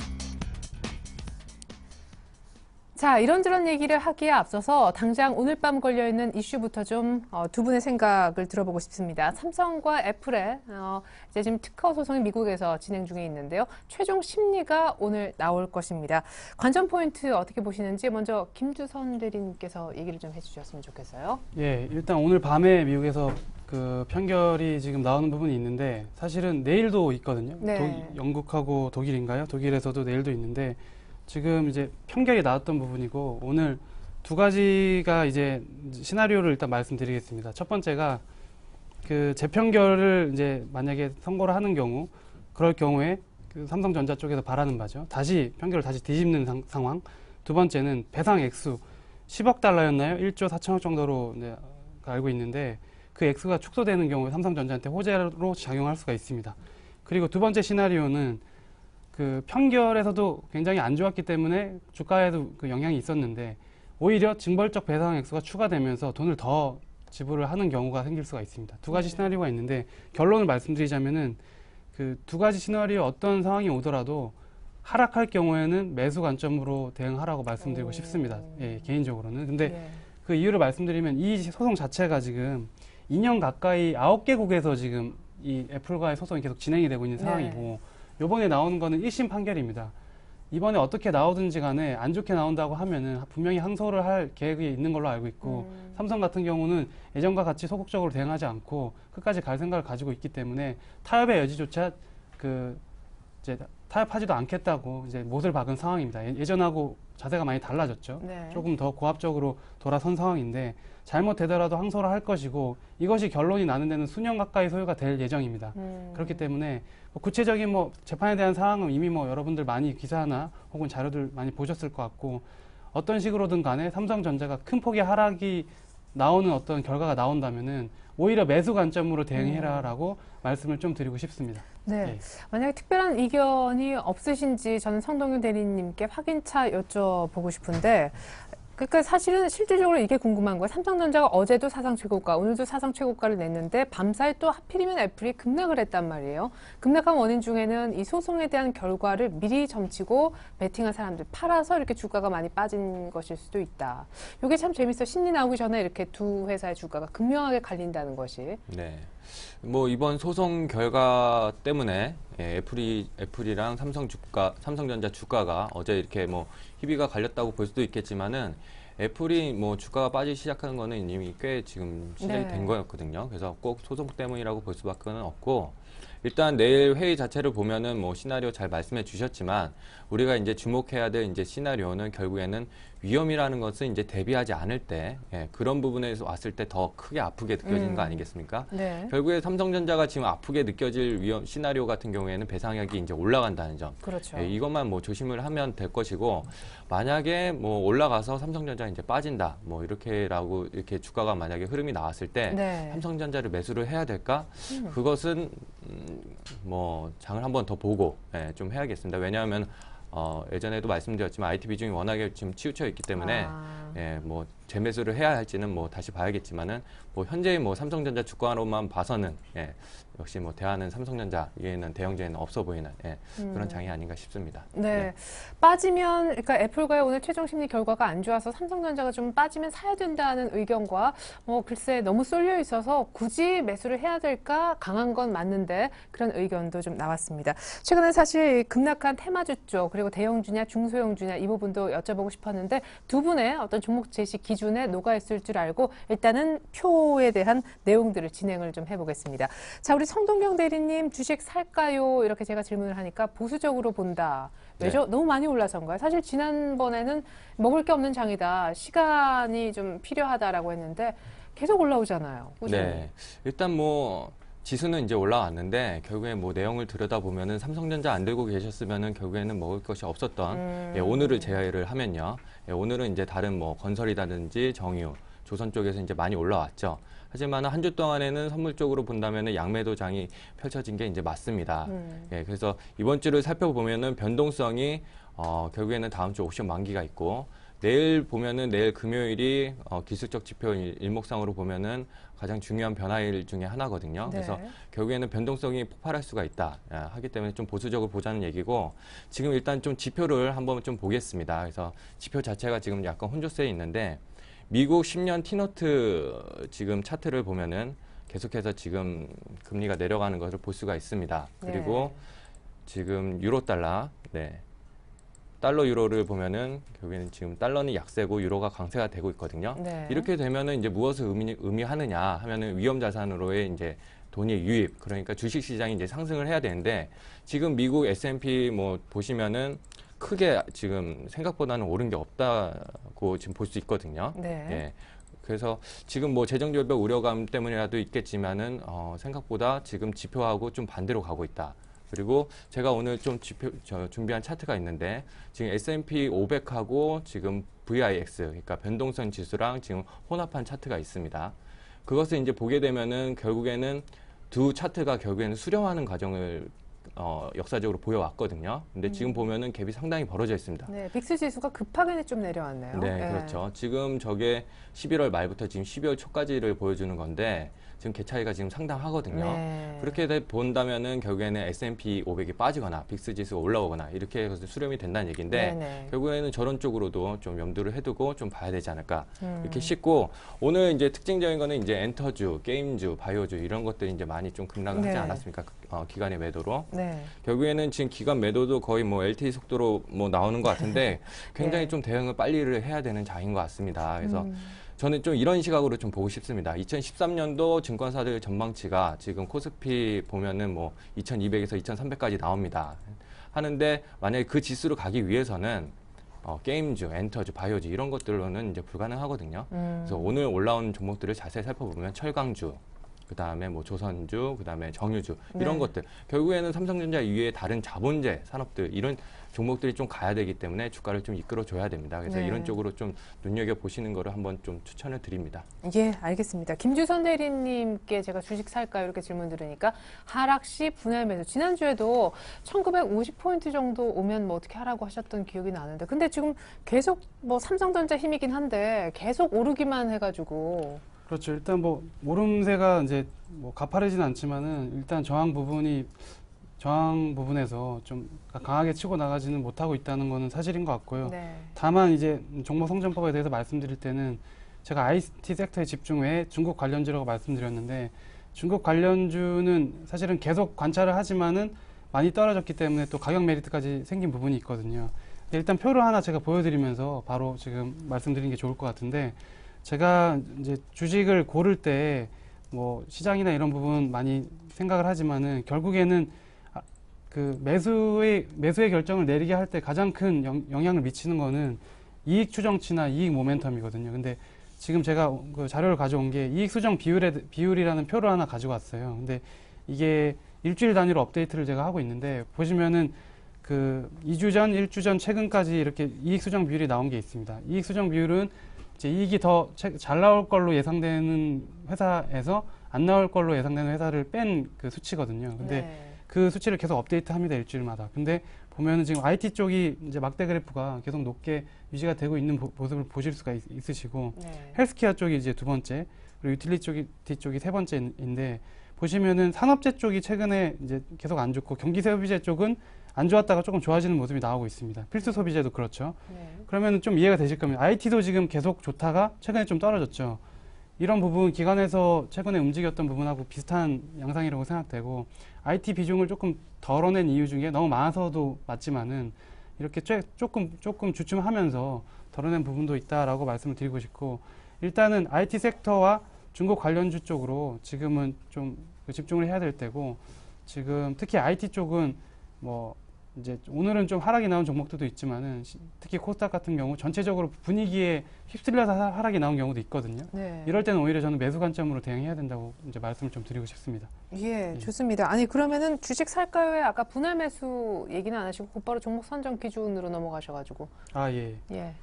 자, 이런저런 얘기를 하기에 앞서서 당장 오늘 밤 걸려있는 이슈부터 좀 두 분의 생각을 들어보고 싶습니다. 삼성과 애플의 이제 지금 특허 소송이 미국에서 진행 중에 있는데요. 최종 심리가 오늘 나올 것입니다. 관전 포인트 어떻게 보시는지 먼저 김주선 대리님께서 얘기를 좀 해주셨으면 좋겠어요. 예, 일단 오늘 밤에 미국에서 그 판결이 지금 나오는 부분이 있는데 사실은 내일도 있거든요. 네. 영국하고 독일인가요? 독일에서도 내일도 있는데 지금 이제 판결이 나왔던 부분이고 오늘 두 가지가 이제 시나리오를 일단 말씀드리겠습니다. 첫 번째가 그 재판결을 이제 만약에 선고를 하는 경우, 그럴 경우에 그 삼성전자 쪽에서 바라는 바죠. 다시 판결을 다시 뒤집는 상황. 두 번째는 배상 액수 10억 달러였나요? 1조 4천억 정도로 이제 알고 있는데 그 액수가 축소되는 경우에 삼성전자한테 호재로 작용할 수가 있습니다. 그리고 두 번째 시나리오는 그 판결에서도 굉장히 안 좋았기 때문에 주가에도 그 영향이 있었는데 오히려 징벌적 배상 액수가 추가되면서 돈을 더 지불을 하는 경우가 생길 수가 있습니다. 두 가지 시나리오가 있는데 결론을 말씀드리자면은 그 두 가지 시나리오 어떤 상황이 오더라도 하락할 경우에는 매수 관점으로 대응하라고 말씀드리고 싶습니다. 예, 개인적으로는. 근데 그 이유를 말씀드리면 이 소송 자체가 지금 2년 가까이 9개국에서 지금 이 애플과의 소송이 계속 진행이 되고 있는 상황이고 요번에 나오는 거는 1심 판결입니다. 이번에 어떻게 나오든지 간에 안 좋게 나온다고 하면은 분명히 항소를 할 계획이 있는 걸로 알고 있고 삼성 같은 경우는 예전과 같이 소극적으로 대응하지 않고 끝까지 갈 생각을 가지고 있기 때문에 타협의 여지조차 이제 타협하지도 않겠다고 이제 못을 박은 상황입니다. 예전하고 자세가 많이 달라졌죠. 네. 조금 더 고압적으로 돌아선 상황인데 잘못되더라도 항소를 할 것이고 이것이 결론이 나는 데는 수년 가까이 소요가 될 예정입니다. 그렇기 때문에 구체적인 재판에 대한 사항은 이미 여러분들 많이 기사나 혹은 자료들 많이 보셨을 것 같고 어떤 식으로든 간에 삼성전자가 큰 폭의 하락이 나오는 어떤 결과가 나온다면은 오히려 매수 관점으로 대응해라라고 말씀을 좀 드리고 싶습니다. 네. 예. 만약에 특별한 의견이 없으신지 저는 성동윤 대리님께 확인차 여쭤보고 싶은데, 그러니까 사실은 실질적으로 이게 궁금한 거예요. 삼성전자가 어제도 사상 최고가, 오늘도 사상 최고가를 냈는데 밤사이 또 하필이면 애플이 급락을 했단 말이에요. 급락한 원인 중에는 이 소송에 대한 결과를 미리 점치고 베팅한 사람들 팔아서 이렇게 주가가 많이 빠진 것일 수도 있다. 이게 참 재밌어. 신이 나오기 전에 이렇게 두 회사의 주가가 극명하게 갈린다는 것이. 네. 이번 소송 결과 때문에 애플이랑 삼성전자 주가가 어제 이렇게 희비가 갈렸다고 볼 수도 있겠지만은 애플이 주가가 빠지기 시작하는 거는 이미 꽤 지금 시작이 된 거였거든요. 그래서 꼭 소송 때문이라고 볼 수밖에 없고 일단 내일 회의 자체를 보면은 시나리오 잘 말씀해 주셨지만 우리가 이제 주목해야 될 이제 시나리오는 결국에는 위험이라는 것은 이제 대비하지 않을 때 그런 부분에서 왔을 때 더 크게 아프게 느껴지는 거 아니겠습니까? 네. 결국에 삼성전자가 지금 아프게 느껴질 위험 시나리오 같은 경우에는 배상액이 이제 올라간다는 점. 그렇죠. 이것만 조심을 하면 될 것이고 만약에 올라가서 삼성전자 이제 빠진다 이렇게 주가가 만약에 흐름이 나왔을 때 네. 삼성전자를 매수를 해야 될까? 그것은 장을 한번 더 보고 좀 해야겠습니다. 왜냐하면 예전에도 말씀드렸지만 IT 비중이 워낙에 지금 치우쳐 있기 때문에 재매수를 해야 할지는 다시 봐야겠지만은 현재의 삼성전자 주가로만 봐서는 역시 대안은 삼성전자 이에는 대형주에는 없어 보이는 그런 장이 아닌가 싶습니다. 네. 빠지면, 그러니까 애플과의 오늘 최종 심리 결과가 안 좋아서 삼성전자가 좀 빠지면 사야 된다는 의견과 글쎄 너무 쏠려 있어서 굳이 매수를 해야 될까 강한 건 맞는데 그런 의견도 좀 나왔습니다. 최근에 사실 급락한 테마주 쪽 그리고 대형주냐 중소형주냐 이 부분도 여쭤보고 싶었는데 두 분의 어떤 종목 제시 기준에 녹아 있을 줄 알고 일단은 표에 대한 내용들을 진행을 좀 해보겠습니다. 자, 우리 성동경 대리님 주식 살까요? 이렇게 제가 질문을 하니까 보수적으로 본다. 왜죠? 너무 많이 올라선가요? 사실 지난번에는 먹을 게 없는 장이다. 시간이 좀 필요하다라고 했는데 계속 올라오잖아요. 꾸준히. 네. 일단 지수는 이제 올라왔는데 결국에 내용을 들여다보면은 삼성전자 안 들고 계셨으면은 결국에는 먹을 것이 없었던 오늘을 제외를 하면요. 오늘은 이제 다른 건설이라든지 정유, 조선 쪽에서 이제 많이 올라왔죠. 하지만 한 주 동안에는 선물 쪽으로 본다면은 양매도장이 펼쳐진 게 이제 맞습니다. 그래서 이번 주를 살펴보면은 변동성이 결국에는 다음 주 옵션 만기가 있고 내일 보면은 내일 금요일이 기술적 지표 일목상으로 보면은 가장 중요한 변화일 중에 하나거든요. 네. 그래서 결국에는 변동성이 폭발할 수가 있다 하기 때문에 좀 보수적으로 보자는 얘기고 지금 일단 좀 지표를 한번 좀 보겠습니다. 그래서 지표 자체가 지금 약간 혼조세에 있는데 미국 10년 티노트 지금 차트를 보면은 계속해서 지금 금리가 내려가는 것을 볼 수가 있습니다. 그리고 지금 유로 달러, 달러 유로를 보면은 결국에는 지금 달러는 약세고 유로가 강세가 되고 있거든요. 이렇게 되면은 이제 무엇을 의미하느냐 하면은 위험 자산으로의 이제 돈의 유입, 그러니까 주식 시장이 이제 상승을 해야 되는데 지금 미국 S&P 보시면은 크게 지금 생각보다는 오른 게 없다고 지금 볼 수 있거든요. 그래서 지금 재정절벽 우려감 때문이라도 있겠지만은 생각보다 지금 지표하고 좀 반대로 가고 있다. 그리고 제가 오늘 좀 준비한 차트가 있는데 지금 S&P 500하고 지금 VIX, 그러니까 변동성 지수랑 지금 혼합한 차트가 있습니다. 그것을 이제 보게 되면은 결국에는 두 차트가 결국에는 수렴하는 과정을 역사적으로 보여왔거든요. 근데 지금 보면은 갭이 상당히 벌어져 있습니다. 네, 빅스 지수가 급하게 좀 내려왔네요. 네, 그렇죠. 지금 저게 11월 말부터 지금 12월 초까지를 보여주는 건데 지금 갭 차이가 지금 상당하거든요. 그렇게 본다면은 결국에는 S&P 500이 빠지거나 빅스 지수가 올라오거나 이렇게 해서 수렴이 된다는 얘기인데 결국에는 저런 쪽으로도 좀 염두를 해두고 좀 봐야 되지 않을까 이렇게 싶고 오늘 이제 특징적인 거는 이제 엔터주, 게임주, 바이오주 이런 것들이 이제 많이 좀 급락을 하지 않았습니까? 기관의 매도로. 결국에는 지금 기관 매도도 거의 LTE 속도로 나오는 것 같은데 굉장히 좀 대응을 빨리를 해야 되는 장인 것 같습니다. 그래서 저는 좀 이런 시각으로 좀 보고 싶습니다. 2013년도 증권사들 전망치가 지금 코스피 보면은 뭐 2200에서 2300까지 나옵니다. 하는데 만약에 그 지수로 가기 위해서는 게임주, 엔터주, 바이오주 이런 것들로는 이제 불가능하거든요. 그래서 오늘 올라온 종목들을 자세히 살펴보면 철강주, 그 다음에 뭐 조선주, 그 다음에 정유주 이런 네. 것들 결국에는 삼성전자 이외에 다른 자본재 산업들 이런 종목들이 좀 가야 되기 때문에 주가를 좀 이끌어줘야 됩니다. 그래서 네. 이런 쪽으로 좀 눈여겨 보시는 거를 한번 좀 추천을 드립니다. 예, 알겠습니다. 김주선 대리님께 제가 주식 살까요? 이렇게 질문 드리니까 하락 시 분할 매수. 지난주에도 1950포인트 정도 오면 뭐 어떻게 하라고 하셨던 기억이 나는데 근데 지금 계속 뭐 삼성전자 힘이긴 한데 계속 오르기만 해가지고 그렇죠. 일단 뭐 오름세가 이제 뭐 가파르진 않지만은 일단 저항 부분에서 좀 강하게 치고 나가지는 못하고 있다는 거는 사실인 것 같고요. 네. 다만 이제 종목 성전법에 대해서 말씀드릴 때는 제가 IT 섹터에 집중 외에 중국 관련주라고 말씀드렸는데 중국 관련주는 사실은 계속 관찰을 하지만은 많이 떨어졌기 때문에 또 가격 메리트까지 생긴 부분이 있거든요. 일단 표를 하나 제가 보여드리면서 바로 지금 말씀드리는 게 좋을 것 같은데 제가 이제 주식을 고를 때 뭐 시장이나 이런 부분 많이 생각을 하지만은 결국에는 그 매수의 결정을 내리게 할 때 가장 큰 영향을 미치는 거는 이익 추정치나 이익 모멘텀이거든요. 근데 지금 제가 그 자료를 가져온 게 이익 수정 비율이라는 표를 하나 가지고 왔어요. 근데 이게 일주일 단위로 업데이트를 제가 하고 있는데 보시면은 그 2주 전, 1주 전 최근까지 이렇게 이익 수정 비율이 나온 게 있습니다. 이익 수정 비율은 이제 이익이 더 잘 나올 걸로 예상되는 회사에서 안 나올 걸로 예상되는 회사를 뺀 그 수치거든요. 근데 네. 그 수치를 계속 업데이트합니다, 일주일마다. 근데 보면은 지금 IT 쪽이 이제 막대 그래프가 계속 높게 유지가 되고 있는 모습을 보실 수가 있으시고 네. 헬스케어 쪽이 이제 두 번째, 그리고 유틸리티 쪽이 세 번째인데 보시면은 산업재 쪽이 최근에 이제 계속 안 좋고 경기 소비재 쪽은 안 좋았다가 조금 좋아지는 모습이 나오고 있습니다. 필수 소비재도 그렇죠. 네. 그러면 좀 이해가 되실 겁니다. IT도 지금 계속 좋다가 최근에 좀 떨어졌죠. 이런 부분 기관에서 최근에 움직였던 부분하고 비슷한 양상이라고 생각되고 IT 비중을 조금 덜어낸 이유 중에 너무 많아서도 맞지만은 이렇게 조금 주춤하면서 덜어낸 부분도 있다라고 말씀을 드리고 싶고 일단은 IT 섹터와 중국 관련주 쪽으로 지금은 좀 집중을 해야 될 때고 지금 특히 IT 쪽은 뭐 이제 오늘은 좀 하락이 나온 종목들도 있지만은 특히 코스닥 같은 경우 전체적으로 분위기에 휩쓸려서 하락이 나온 경우도 있거든요. 네. 이럴 때는 오히려 저는 매수 관점으로 대응해야 된다고 이제 말씀을 좀 드리고 싶습니다. 예, 좋습니다. 아니 그러면은 주식 살까요에 아까 분할 매수 얘기는 안 하시고 곧바로 종목 선정 기준으로 넘어가셔가지고 아 예. 예.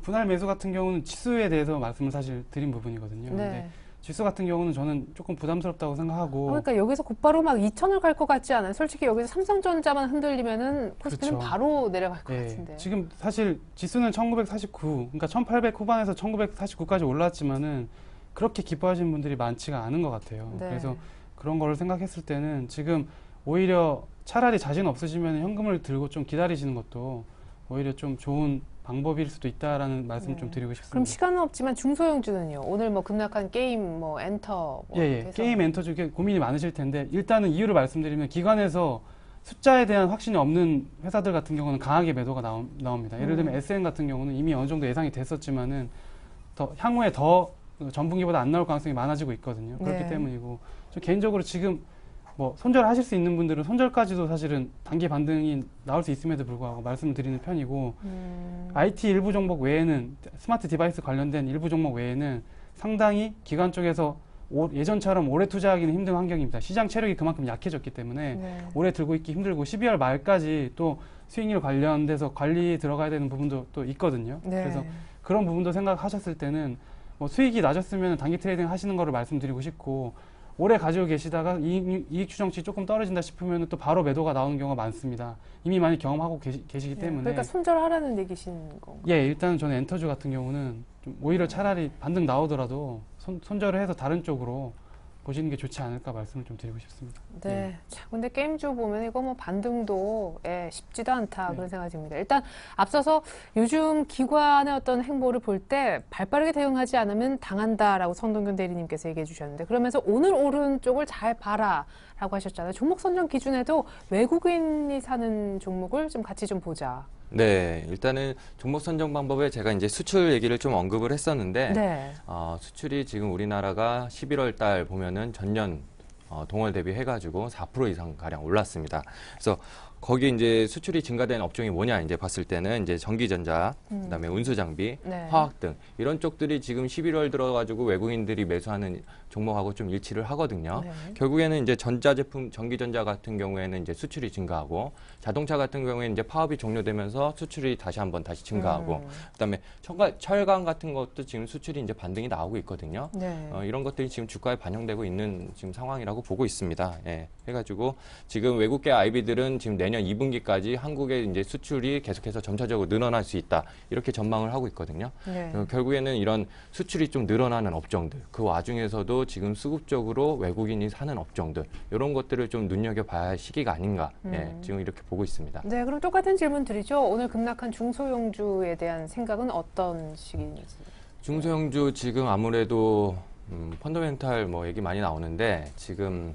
분할 매수 같은 경우는 지수에 대해서 말씀을 사실 드린 부분이거든요. 네. 근데 지수 같은 경우는 저는 조금 부담스럽다고 생각하고 그러니까 여기서 곧바로 막 2천을 갈 것 같지 않아요? 솔직히 여기서 삼성전자만 흔들리면은 코스피는 그렇죠. 바로 내려갈 것 예, 같은데. 지금 사실 지수는 1949, 그러니까 1800 후반에서 1949까지 올랐지만은 그렇게 기뻐하시는 분들이 많지가 않은 것 같아요. 네. 그래서 그런 거를 생각했을 때는 지금 오히려 차라리 자신 없으시면 현금을 들고 좀 기다리시는 것도 오히려 좀 좋은 방법일 수도 있다라는 말씀을 네. 좀 드리고 싶습니다. 그럼 시간은 없지만 중소형주는요? 오늘 뭐 급락한 게임, 뭐 엔터, 뭐 예, 이렇게 해서. 게임 엔터 쪽에 고민이 많으실 텐데 일단은 이유를 말씀드리면 기관에서 숫자에 대한 확신이 없는 회사들 같은 경우는 강하게 매도가 나옵니다. 예를 들면 SN 같은 경우는 이미 어느 정도 예상이 됐었지만은 향후에 더 전분기보다 안 나올 가능성이 많아지고 있거든요. 그렇기 네. 때문이고 저 개인적으로 지금 뭐 손절하실 수 있는 분들은 손절까지도 사실은 단기 반등이 나올 수 있음에도 불구하고 말씀을 드리는 편이고 IT 일부 종목 외에는 스마트 디바이스 관련된 일부 종목 외에는 상당히 기관 쪽에서 예전처럼 오래 투자하기는 힘든 환경입니다. 시장 체력이 그만큼 약해졌기 때문에 네. 오래 들고 있기 힘들고 12월 말까지 또 수익률 관련돼서 관리 들어가야 되는 부분도 또 있거든요. 네. 그래서 그런 부분도 생각하셨을 때는 뭐 수익이 낮았으면 단기 트레이딩 하시는 거를 말씀드리고 싶고 오래 가지고 계시다가 이익 추정치 조금 떨어진다 싶으면 또 바로 매도가 나오는 경우가 많습니다. 이미 많이 경험하고 계시기 때문에. 그러니까 손절하라는 얘기신 건가요? 예, 일단 저는 엔터주 같은 경우는 좀 오히려 차라리 반등 나오더라도 손절을 해서 다른 쪽으로 보시는 게 좋지 않을까 말씀을 좀 드리고 싶습니다. 네. 자, 근데 게임주 보면 이거 뭐 반등도 쉽지도 않다 네. 그런 생각이 듭니다. 일단 앞서서 요즘 기관의 어떤 행보를 볼 때 발빠르게 대응하지 않으면 당한다라고 성동균 대리님께서 얘기해 주셨는데 그러면서 오늘 오른 쪽을 잘 봐라라고 하셨잖아요. 종목 선정 기준에도 외국인이 사는 종목을 좀 같이 좀 보자. 네, 일단은 종목 선정 방법에 제가 이제 수출 얘기를 좀 언급을 했었는데, 네. 수출이 지금 우리나라가 11월 달 보면은 전년 동월 대비 해가지고 4% 이상 가량 올랐습니다. 그래서 거기 이제 수출이 증가된 업종이 뭐냐 이제 봤을 때는 이제 전기전자, 그다음에 운수장비, 네. 화학 등 이런 쪽들이 지금 11월 들어가지고 외국인들이 매수하는 종목하고 좀 일치를 하거든요. 네. 결국에는 이제 전자제품, 전기전자 같은 경우에는 이제 수출이 증가하고 자동차 같은 경우에는 이제 파업이 종료되면서 수출이 다시 증가하고 그다음에 철강 같은 것도 지금 수출이 이제 반등이 나오고 있거든요. 네. 이런 것들이 지금 주가에 반영되고 있는 지금 상황이라고 보고 있습니다. 예, 해가지고 지금 외국계 IB들은 지금 내년 2분기까지 한국의 이제 수출이 계속해서 점차적으로 늘어날 수 있다 이렇게 전망을 하고 있거든요. 네. 결국에는 이런 수출이 좀 늘어나는 업종들, 그 와중에서도 지금 수급적으로 외국인이 사는 업종들 이런 것들을 좀 눈여겨봐야 할 시기가 아닌가. 예, 지금 이렇게 보고 있습니다. 네, 그럼 똑같은 질문 드리죠. 오늘 급락한 중소형주에 대한 생각은 어떤 식인지? 중소형주 지금 아무래도 펀더멘탈 뭐 얘기 많이 나오는데 지금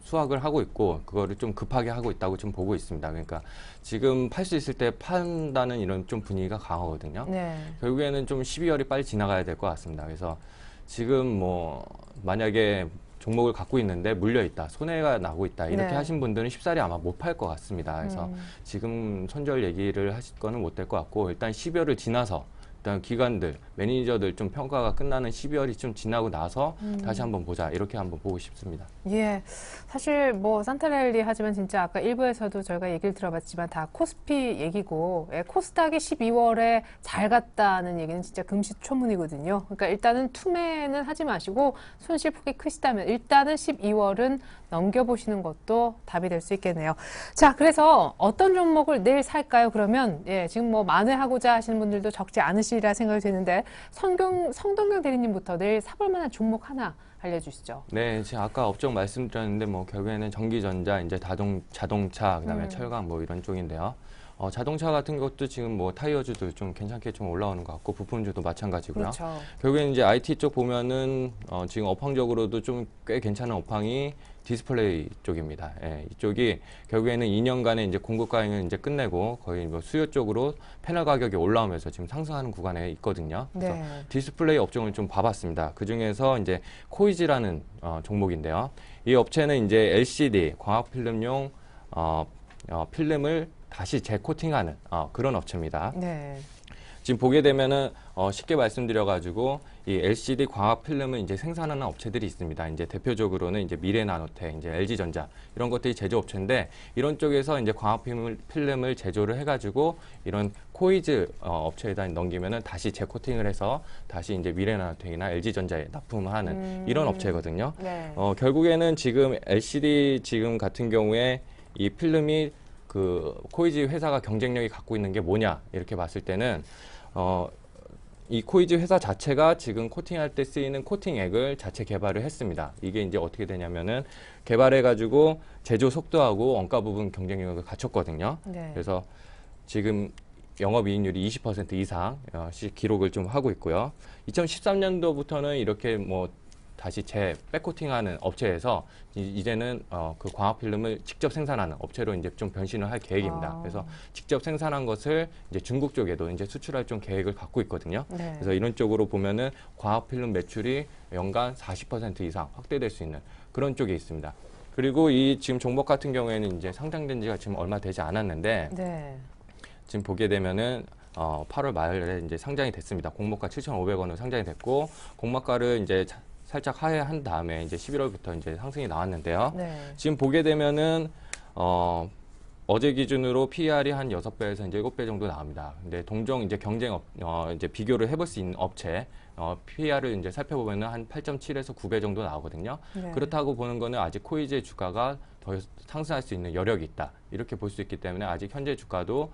수확을 하고 있고 그거를 좀 급하게 하고 있다고 좀 보고 있습니다. 그러니까 지금 팔 수 있을 때 판다는 이런 좀 분위기가 강하거든요. 네. 결국에는 좀 12월이 빨리 지나가야 될 것 같습니다. 그래서 지금 만약에 종목을 갖고 있는데 물려 있다, 손해가 나고 있다 이렇게 네. 하신 분들은 쉽사리 아마 못 팔 것 같습니다. 그래서 지금 손절 얘기를 하실 거는 못 될 것 같고 일단 12월을 지나서 일단 기관들, 매니저들 좀 평가가 끝나는 12월이 좀 지나고 나서 다시 한번 보자 이렇게 한번 보고 싶습니다. 예, 사실 산타랠리 하지만 진짜 아까 일부에서도 저희가 얘기를 들어봤지만 다 코스피 얘기고 코스닥이 12월에 잘 갔다는 얘기는 진짜 금시초문이거든요. 그러니까 일단은 투매는 하지 마시고 손실폭이 크시다면 일단은 12월은 넘겨보시는 것도 답이 될 수 있겠네요. 자, 그래서 어떤 종목을 내일 살까요? 그러면 지금 만회하고자 하시는 분들도 적지 않으시리라 생각이 되는데 성동경 대리님부터 내일 사볼 만한 종목 하나 알려주시죠. 네, 제가 아까 업종 말씀드렸는데 결국에는 전기전자, 이제 자동차, 그다음에 철강 이런 쪽인데요. 자동차 같은 것도 지금 타이어주도 좀 괜찮게 좀 올라오는 것 같고 부품주도 마찬가지고요. 그렇죠. 결국에는 이제 IT 쪽 보면은 지금 업황적으로도 좀 꽤 괜찮은 업황이 디스플레이 쪽입니다. 예, 이쪽이 결국에는 2년간의 이제 공급 과잉을 이제 끝내고 거의 수요 쪽으로 패널 가격이 올라오면서 지금 상승하는 구간에 있거든요. 그래서 네. 디스플레이 업종을 좀 봐봤습니다. 그 중에서 이제 코이즈라는 종목인데요. 이 업체는 이제 LCD 광학 필름용 필름을 다시 재코팅하는 그런 업체입니다. 네. 지금 보게 되면은 쉽게 말씀드려가지고 이 LCD 광학 필름을 이제 생산하는 업체들이 있습니다. 이제 대표적으로는 이제 미래나노텍, 이제 LG전자 이런 것들이 제조업체인데 이런 쪽에서 이제 광학 필름을 제조를 해가지고 이런 코이즈 업체에다 넘기면은 다시 재코팅을 해서 다시 이제 미래나노텍이나 LG전자에 납품을 하는 이런 업체거든요. 네. 결국에는 지금 LCD 지금 같은 경우에 이 필름이 그 코이즈 회사가 경쟁력이 갖고 있는 게 뭐냐 이렇게 봤을 때는 이 코이즈 회사 자체가 지금 코팅할 때 쓰이는 코팅액을 자체 개발을 했습니다. 이게 이제 어떻게 되냐면은 개발해가지고 제조 속도하고 원가 부분 경쟁력을 갖췄거든요. 네. 그래서 지금 영업이익률이 20% 이상 기록을 좀 하고 있고요. 2013년도부터는 이렇게 다시 백코팅하는 업체에서 이제는 그 광학 필름을 직접 생산하는 업체로 이제 좀 변신을 할 계획입니다. 그래서 직접 생산한 것을 이제 중국 쪽에도 이제 수출할 좀 계획을 갖고 있거든요. 네. 그래서 이런 쪽으로 보면은 광학 필름 매출이 연간 40% 이상 확대될 수 있는 그런 쪽에 있습니다. 그리고 이 지금 종목 같은 경우에는 이제 상장된 지가 지금 얼마 되지 않았는데 네. 지금 보게 되면은 8월 말에 이제 상장이 됐습니다. 공모가 7,500원으로 상장이 됐고 공모가를 이제 살짝 하회한 다음에 이제 11월부터 이제 상승이 나왔는데요. 네. 지금 보게 되면은 어제 기준으로 PER이 한 6배에서 이제 7배 정도 나옵니다. 근데 동종 이제 이제 비교를 해볼 수 있는 업체 PER을 이제 살펴보면은 한 8.7에서 9배 정도 나오거든요. 네. 그렇다고 보는 거는 아직 코이즈의 주가가 더 상승할 수 있는 여력이 있다. 이렇게 볼 수 있기 때문에 아직 현재 주가도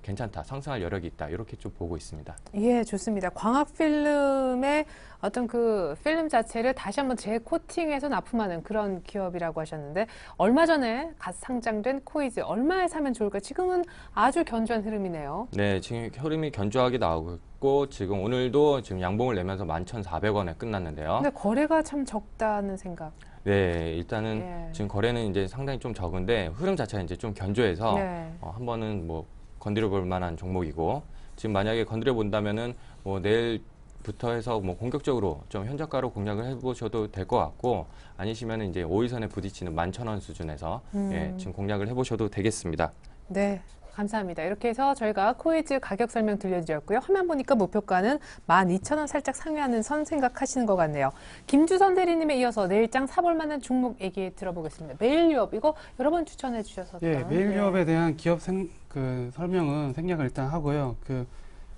괜찮다. 상승할 여력이 있다. 이렇게 좀 보고 있습니다. 예, 좋습니다. 광학 필름의 어떤 그 필름 자체를 다시 한번 재코팅해서 납품하는 그런 기업이라고 하셨는데 얼마 전에 갓 상장된 코이즈 얼마에 사면 좋을까? 지금은 아주 견조한 흐름이네요. 네, 지금 흐름이 견조하게 나오고 있고 지금 오늘도 지금 양봉을 내면서 11,400원에 끝났는데요. 근데 거래가 참 적다는 생각. 네, 일단은 예. 지금 거래는 이제 상당히 좀 적은데 흐름 자체가 이제 좀 견조해서 네. 한 번은 뭐 건드려 볼 만한 종목이고 지금 만약에 건드려 본다면은 뭐 내일부터 해서 뭐 공격적으로 좀 현저가로 공략을 해보셔도 될 것 같고 아니시면은 이제 5일선에 부딪히는 11,000원 수준에서 예, 지금 공략을 해보셔도 되겠습니다. 네. 감사합니다. 이렇게 해서 저희가 코이즈 가격 설명 들려드렸고요. 화면 보니까 목표가는 12,000원 살짝 상회하는 선 생각하시는 것 같네요. 김주선 대리님에 이어서 내일장 사볼 만한 종목 얘기 들어보겠습니다. 메일유업 이거 여러 번 추천해 주셔서 예, 메일유업에 대한 기업 설명은 생략을 일단 하고요.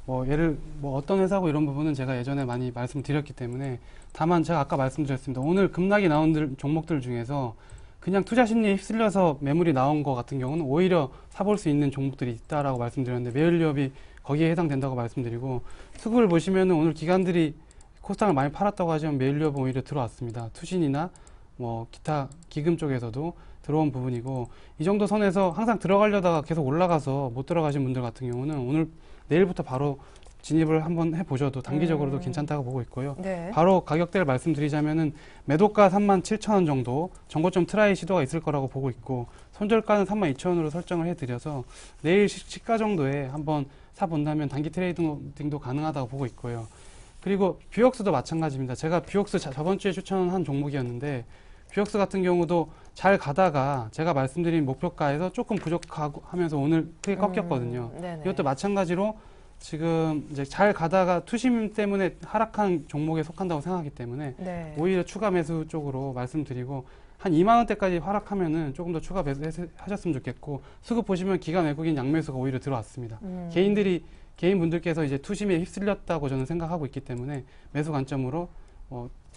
뭐 어떤 회사고 이런 부분은 제가 예전에 많이 말씀드렸기 때문에 다만 제가 아까 말씀드렸습니다. 오늘 급락이 나온 종목들 중에서 그냥 투자 심리에 휩쓸려서 매물이 나온 것 같은 경우는 오히려 사볼 수 있는 종목들이 있다라고 말씀드렸는데 메일유업이 거기에 해당된다고 말씀드리고 수급을 보시면은 오늘 기관들이 코스닥을 많이 팔았다고 하지만 메일유업은 오히려 들어왔습니다. 투신이나 뭐 기타 기금 쪽에서도 들어온 부분이고 이 정도 선에서 항상 들어가려다가 계속 올라가서 못 들어가신 분들 같은 경우는 오늘 내일부터 바로 진입을 한번 해보셔도 단기적으로도 괜찮다고 보고 있고요. 네. 바로 가격대를 말씀드리자면은 매도가 37,000원 정도 정고점 트라이 시도가 있을 거라고 보고 있고 손절가는 32,000원으로 설정을 해드려서 내일 시가 정도에 한번 사본다면 단기 트레이딩도 가능하다고 보고 있고요. 그리고 뷰옥스도 마찬가지입니다. 제가 뷰옥스 저번 주에 추천한 종목이었는데 뷰옥스 같은 경우도 잘 가다가 제가 말씀드린 목표가에서 조금 부족하고 하면서 오늘 크게 꺾였거든요. 이것도 마찬가지로 지금 이제 잘 가다가 투심 때문에 하락한 종목에 속한다고 생각하기 때문에 네. 오히려 추가 매수 쪽으로 말씀드리고 한 2만 원대까지 하락하면은 조금 더 추가 매수 하셨으면 좋겠고 수급 보시면 기관 외국인 양매수가 오히려 들어왔습니다. 개인분들께서 이제 투심에 휩쓸렸다고 저는 생각하고 있기 때문에 매수 관점으로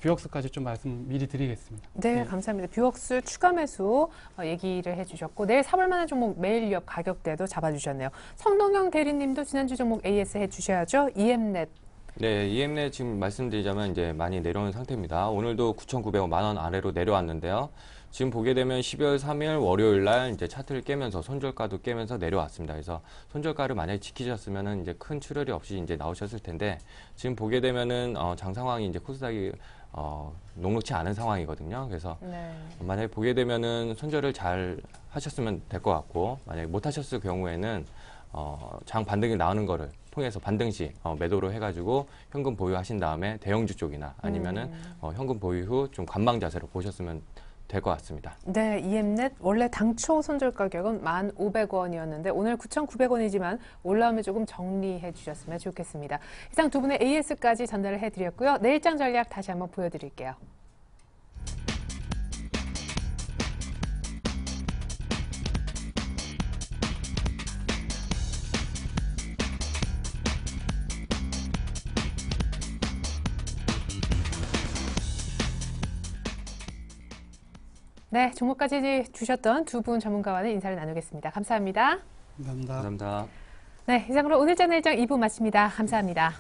뷰옥스까지 좀 말씀 미리 드리겠습니다. 네, 감사합니다. 뷰옥스 추가 매수 얘기를 해주셨고 내일 사볼 만한 종목 메일유업 가격대도 잡아주셨네요. 성동영 대리님도 지난주 종목 AS 해주셔야죠. EM넷. 네, EM넷 지금 말씀드리자면 이제 많이 내려오는 상태입니다. 오늘도 9,900원 만 원 아래로 내려왔는데요. 지금 보게 되면 12월 3일 월요일 날 이제 차트를 깨면서 손절가도 깨면서 내려왔습니다. 그래서 손절가를 만약에 지키셨으면은 이제 큰 출혈이 없이 이제 나오셨을 텐데 지금 보게 되면은 장 상황이 이제 코스닥이 녹록치 않은 상황이거든요. 그래서 만약에 보게 되면은 손절을 잘 하셨으면 될 것 같고 만약에 못 하셨을 경우에는 장 반등이 나오는 거를 통해서 반등 시 매도로 해가지고 현금 보유하신 다음에 대형주 쪽이나 아니면은 현금 보유 후 좀 관망 자세로 보셨으면 될 것 같습니다. 네, EM넷 원래 당초 손절 가격은 1,500원이었는데 오늘 9,900원이지만 올라오면 조금 정리해 주셨으면 좋겠습니다. 이상 두 분의 AS까지 전달을 해드렸고요. 내일장 전략 다시 한번 보여드릴게요. 네, 종목까지 주셨던 두 분 전문가와는 인사를 나누겠습니다. 감사합니다. 감사합니다. 감사합니다. 네, 이상으로 오늘장 내일장 2부 마칩니다. 감사합니다.